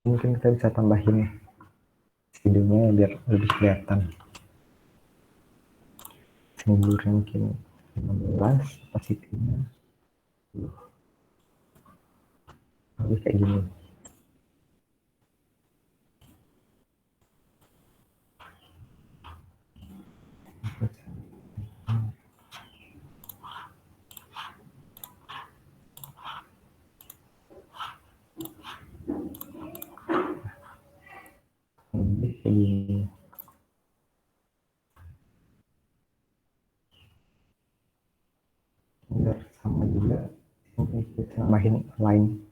Mungkin kita bisa tambahin videonya biar lebih kelihatan. Umurnya mungkin 16, opacity-nya lebih kayak gini. Lebih kayak gini. Biar sama juga, mungkin kita tambahin line.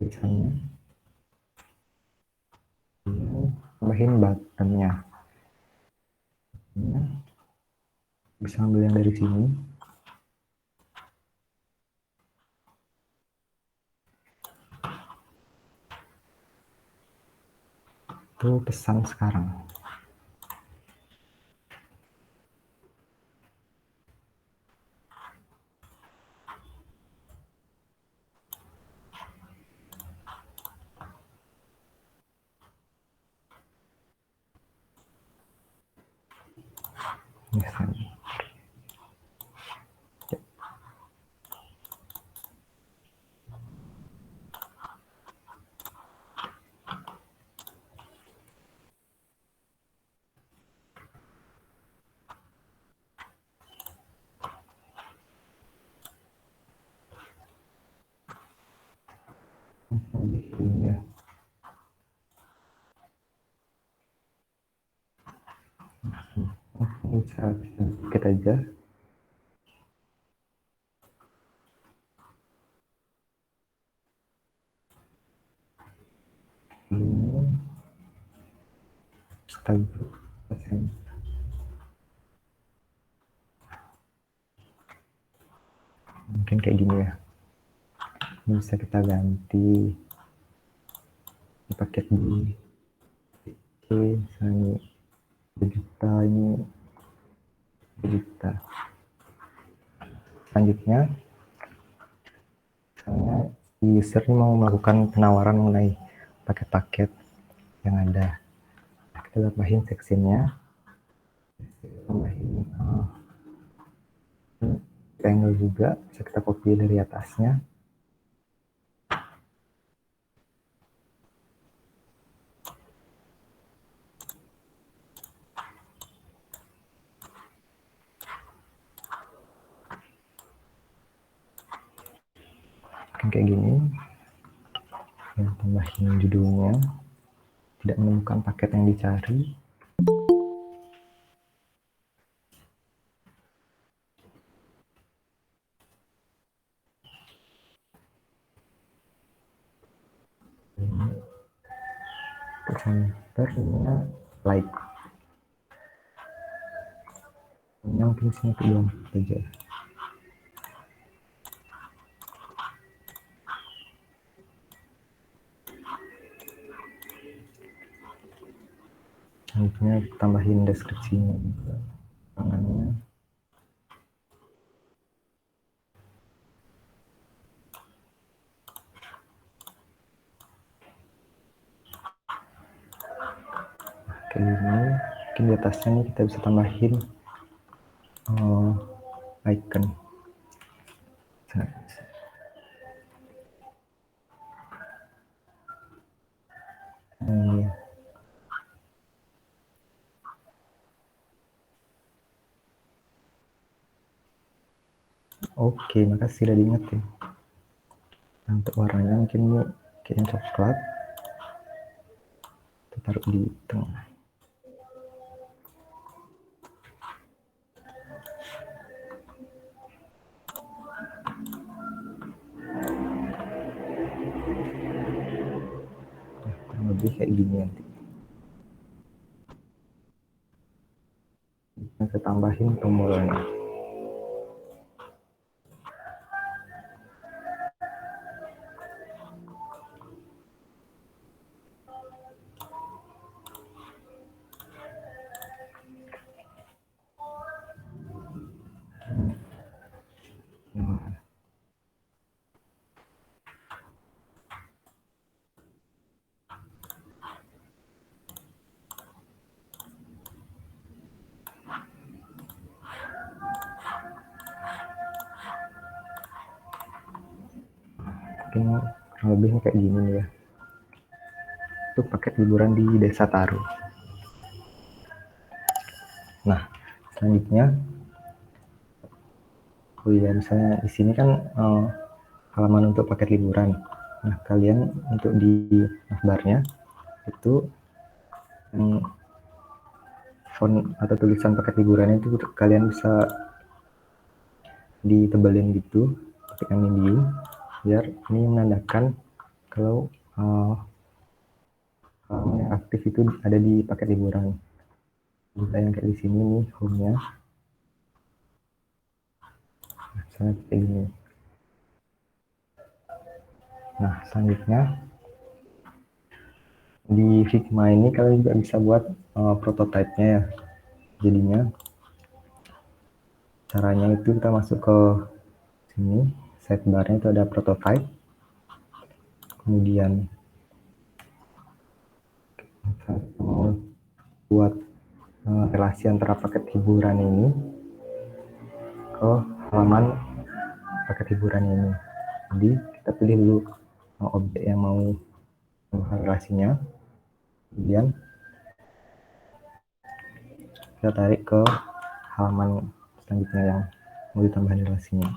Misalnya tambahin buttonnya. Bisa ambil yang dari sini. Itu pesan sekarang. Misalnya. Ya. Bisa sedikit aja. Mungkin kayak gini ya. Ini bisa kita ganti paket di misalnya juta, ini juta. Selanjutnya, misalnya user ini mau melakukan penawaran mengenai paket-paket yang ada. Kita tambahin sectionnya, tambahin rectangle juga, bisa kita copy dari atasnya. Kayak gini. Ya, tambahin judulnya, tidak menemukan paket yang dicari. Centernya like. Yang mungkin sini belum saja. Selanjutnya tambahin deskripsinya, tangannya. Kayak gini. Mungkin di atasnya nih kita bisa tambahin icon. Ini. Oke, makasih sudah diingetin. Nah, untuk warnanya mungkin ini kayaknya coklat. Kita taruh di tengah. Nah, kurang lebih kayak gini nanti. Kita tambahin tombolnya. Mungkin kurang lebih kayak gini nih ya. Itu paket liburan di Desa Taru. Nah, selanjutnya, oh iya, misalnya di sini kan halaman untuk paket liburan. Nah, kalian untuk di navbarnya itu font atau tulisan paket liburannya itu kalian bisa ditebelin gitu, tekan medium, biar ini menandakan kalau yang aktif itu ada di paket liburan. Bisa yang kayak di sini nih home-nya. Misalnya kayak gini. Nah, selanjutnya di Figma ini kalian juga bisa buat prototipe-nya ya. Jadinya caranya itu kita masuk ke sini, sidebar-nya itu ada prototype. Kemudian buat relasi antara paket hiburan ini ke halaman paket hiburan ini. Jadi kita pilih dulu objek yang mau relasinya, kemudian kita tarik ke halaman selanjutnya yang mau ditambah relasinya.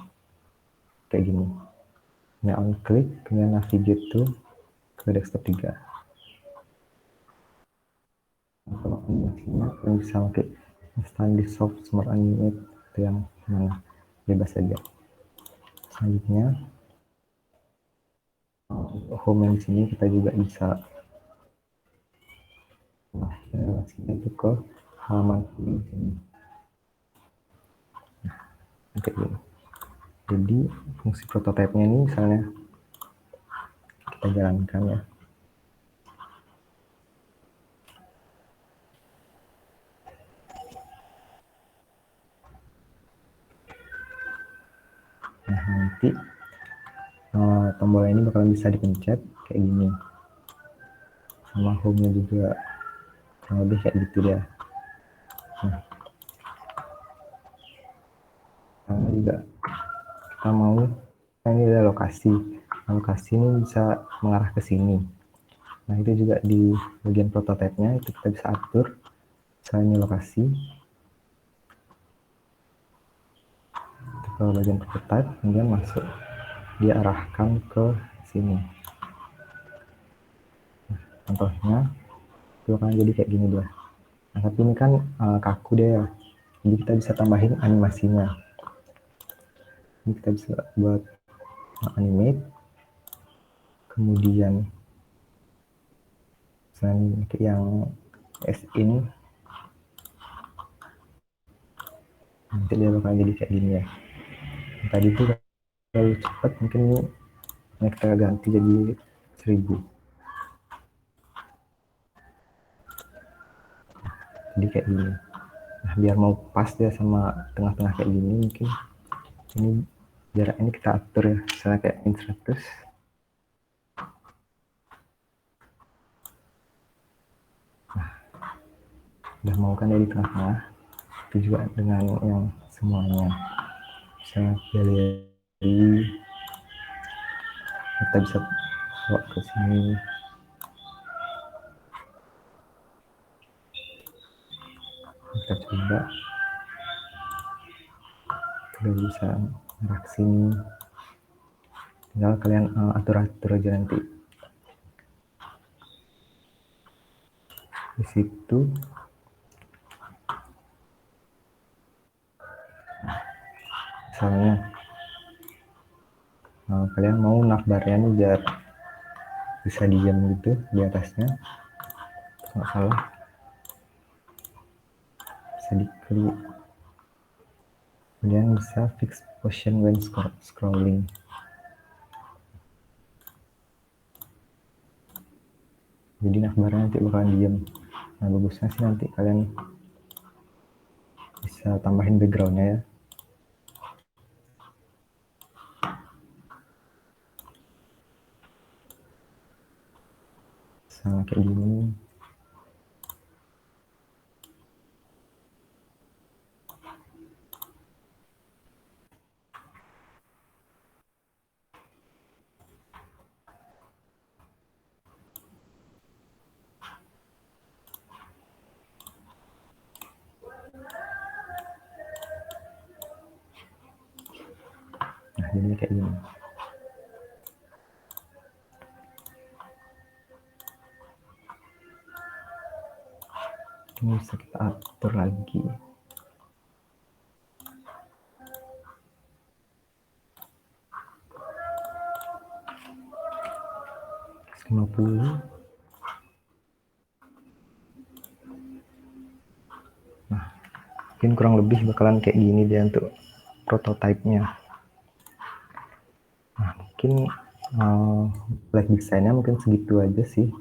Kayak gini. Ini on klik, kemudian navigate to ke desktop 3. Nah, kalau relasinya kalian bisa pakai install di soft smart unit itu yang mana, bebas saja. Selanjutnya home yang di sini kita juga bisa relasinya itu ke halaman ini. Nah, kayak gini. Jadi fungsi prototipenya ini misalnya kita jalankan ya. Nah, nanti tombol ini bakalan bisa dipencet kayak gini. Sama home-nya juga kurang lebih kayak gitu ya. Nah, juga kita mau, ini ada lokasi. Lokasi ini bisa mengarah ke sini. Nah, itu juga di bagian prototipe-nya itu kita bisa atur. Misalnya ini lokasi. Itu ke bagian prototype, kemudian masuk. Dia arahkan ke sini. Nah, contohnya, itu akan jadi kayak gini deh. Nah, tapi ini kan kaku deh ya. Jadi kita bisa tambahin animasinya. Ini kita bisa buat animate. Kemudian misalnya yang S-in, nanti dia bakal jadi kayak gini ya. Tadi itu terlalu cepat, mungkin ini kita ganti jadi 1000. Jadi kayak gini. Nah, biar mau pas dia sama tengah-tengah kayak gini, mungkin ini jarak ini kita atur ya, misalnya kayak min 100. Nah, udah mau kan dia di tengah-tengah. Itu juga dengan yang semuanya. Misalnya galeri, kita bisa bawa ke sini. Kita coba, kita bisa arah ke sini. Tinggal kalian atur-atur aja nanti. Di situ misalnya kalian mau navbarnya nih biar bisa diam gitu di atasnya, nggak salah, bisa diklik, kemudian bisa fix position when scrolling. Jadi navbarnya nanti bakalan diam. Nah, bagusnya sih nanti kalian bisa tambahin backgroundnya ya. Sama kayak gini. Nah, jadinya kayak gini. Ini bisa kita atur lagi. $50. Nah, mungkin kurang lebih bakalan kayak gini dia untuk prototype-nya. Nah, mungkin like desainnya mungkin segitu aja sih.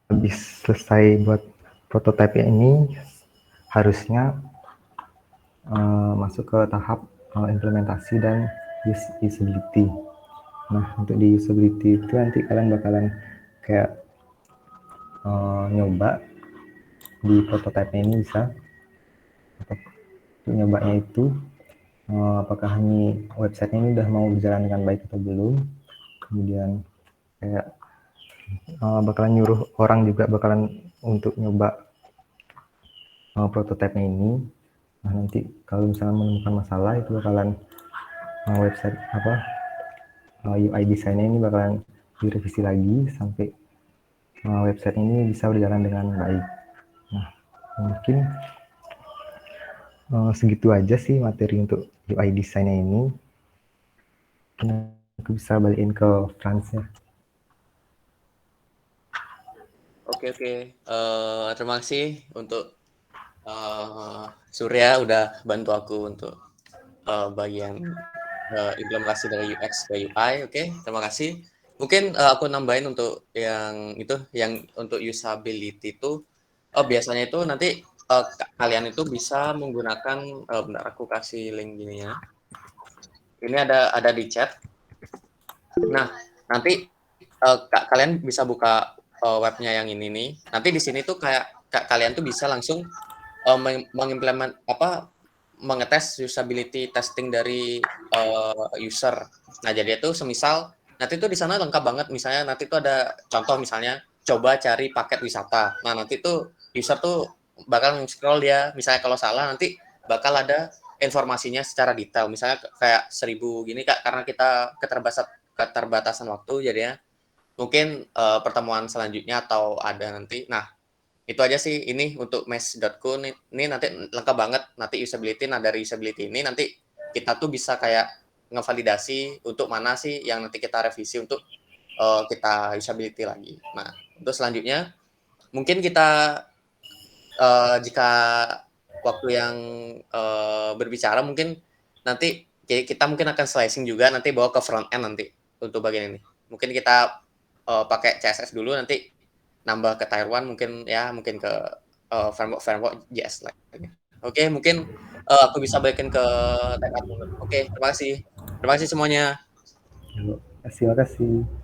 Habis selesai buat prototype ini, harusnya masuk ke tahap implementasi dan usability. Nah, untuk di usability itu nanti kalian bakalan kayak nyoba di prototype ini bisa. Nyobanya itu apakah ini website ini udah mau berjalan dengan baik atau belum. Kemudian kayak bakalan nyuruh orang juga bakalan untuk nyoba prototype ini. Nah, nanti kalau misalnya menemukan masalah itu bakalan website UI desainnya ini bakalan direvisi lagi sampai website ini bisa berjalan dengan baik. Nah, mungkin segitu aja sih materi untuk UI desainnya ini. Mungkin aku bisa balikin ke Franz ya. Oke. Terima kasih untuk Surya udah bantu aku untuk bagian implementasi dari UX ke UI. Oke, terima kasih. Mungkin aku nambahin untuk yang itu, yang untuk usability itu, biasanya itu nanti kalian itu bisa menggunakan, bentar aku kasih link gini ya. Ini ada di chat. Nah, nanti kalian bisa buka webnya yang ini nih. Nanti di sini tuh kayak kalian tuh bisa langsung mengetes usability testing dari user. Nah, jadi itu semisal nanti tuh di sana lengkap banget, misalnya nanti tuh ada contoh misalnya coba cari paket wisata. Nah, nanti tuh user tuh bakal scroll dia, misalnya kalau salah nanti bakal ada informasinya secara detail. Misalnya kayak 1000 gini Kak, karena kita keterbatasan waktu jadinya mungkin pertemuan selanjutnya atau ada nanti. Nah, itu aja sih ini untuk mesh.co ini nanti lengkap banget, nanti usability. Nah, dari usability ini nanti kita tuh bisa kayak ngevalidasi untuk mana sih yang nanti kita revisi untuk kita usability lagi. Nah, untuk selanjutnya mungkin kita jika waktu yang berbicara mungkin nanti kita mungkin akan slicing juga nanti bawa ke front end nanti untuk bagian ini. Mungkin kita pakai CSS dulu, nanti nambah ke Tier 1 mungkin ya, mungkin ke framework JS lainnya. Oke, mungkin aku bisa balikin ke Tech Admin. Oke, terima kasih. Terima kasih semuanya. Terima kasih.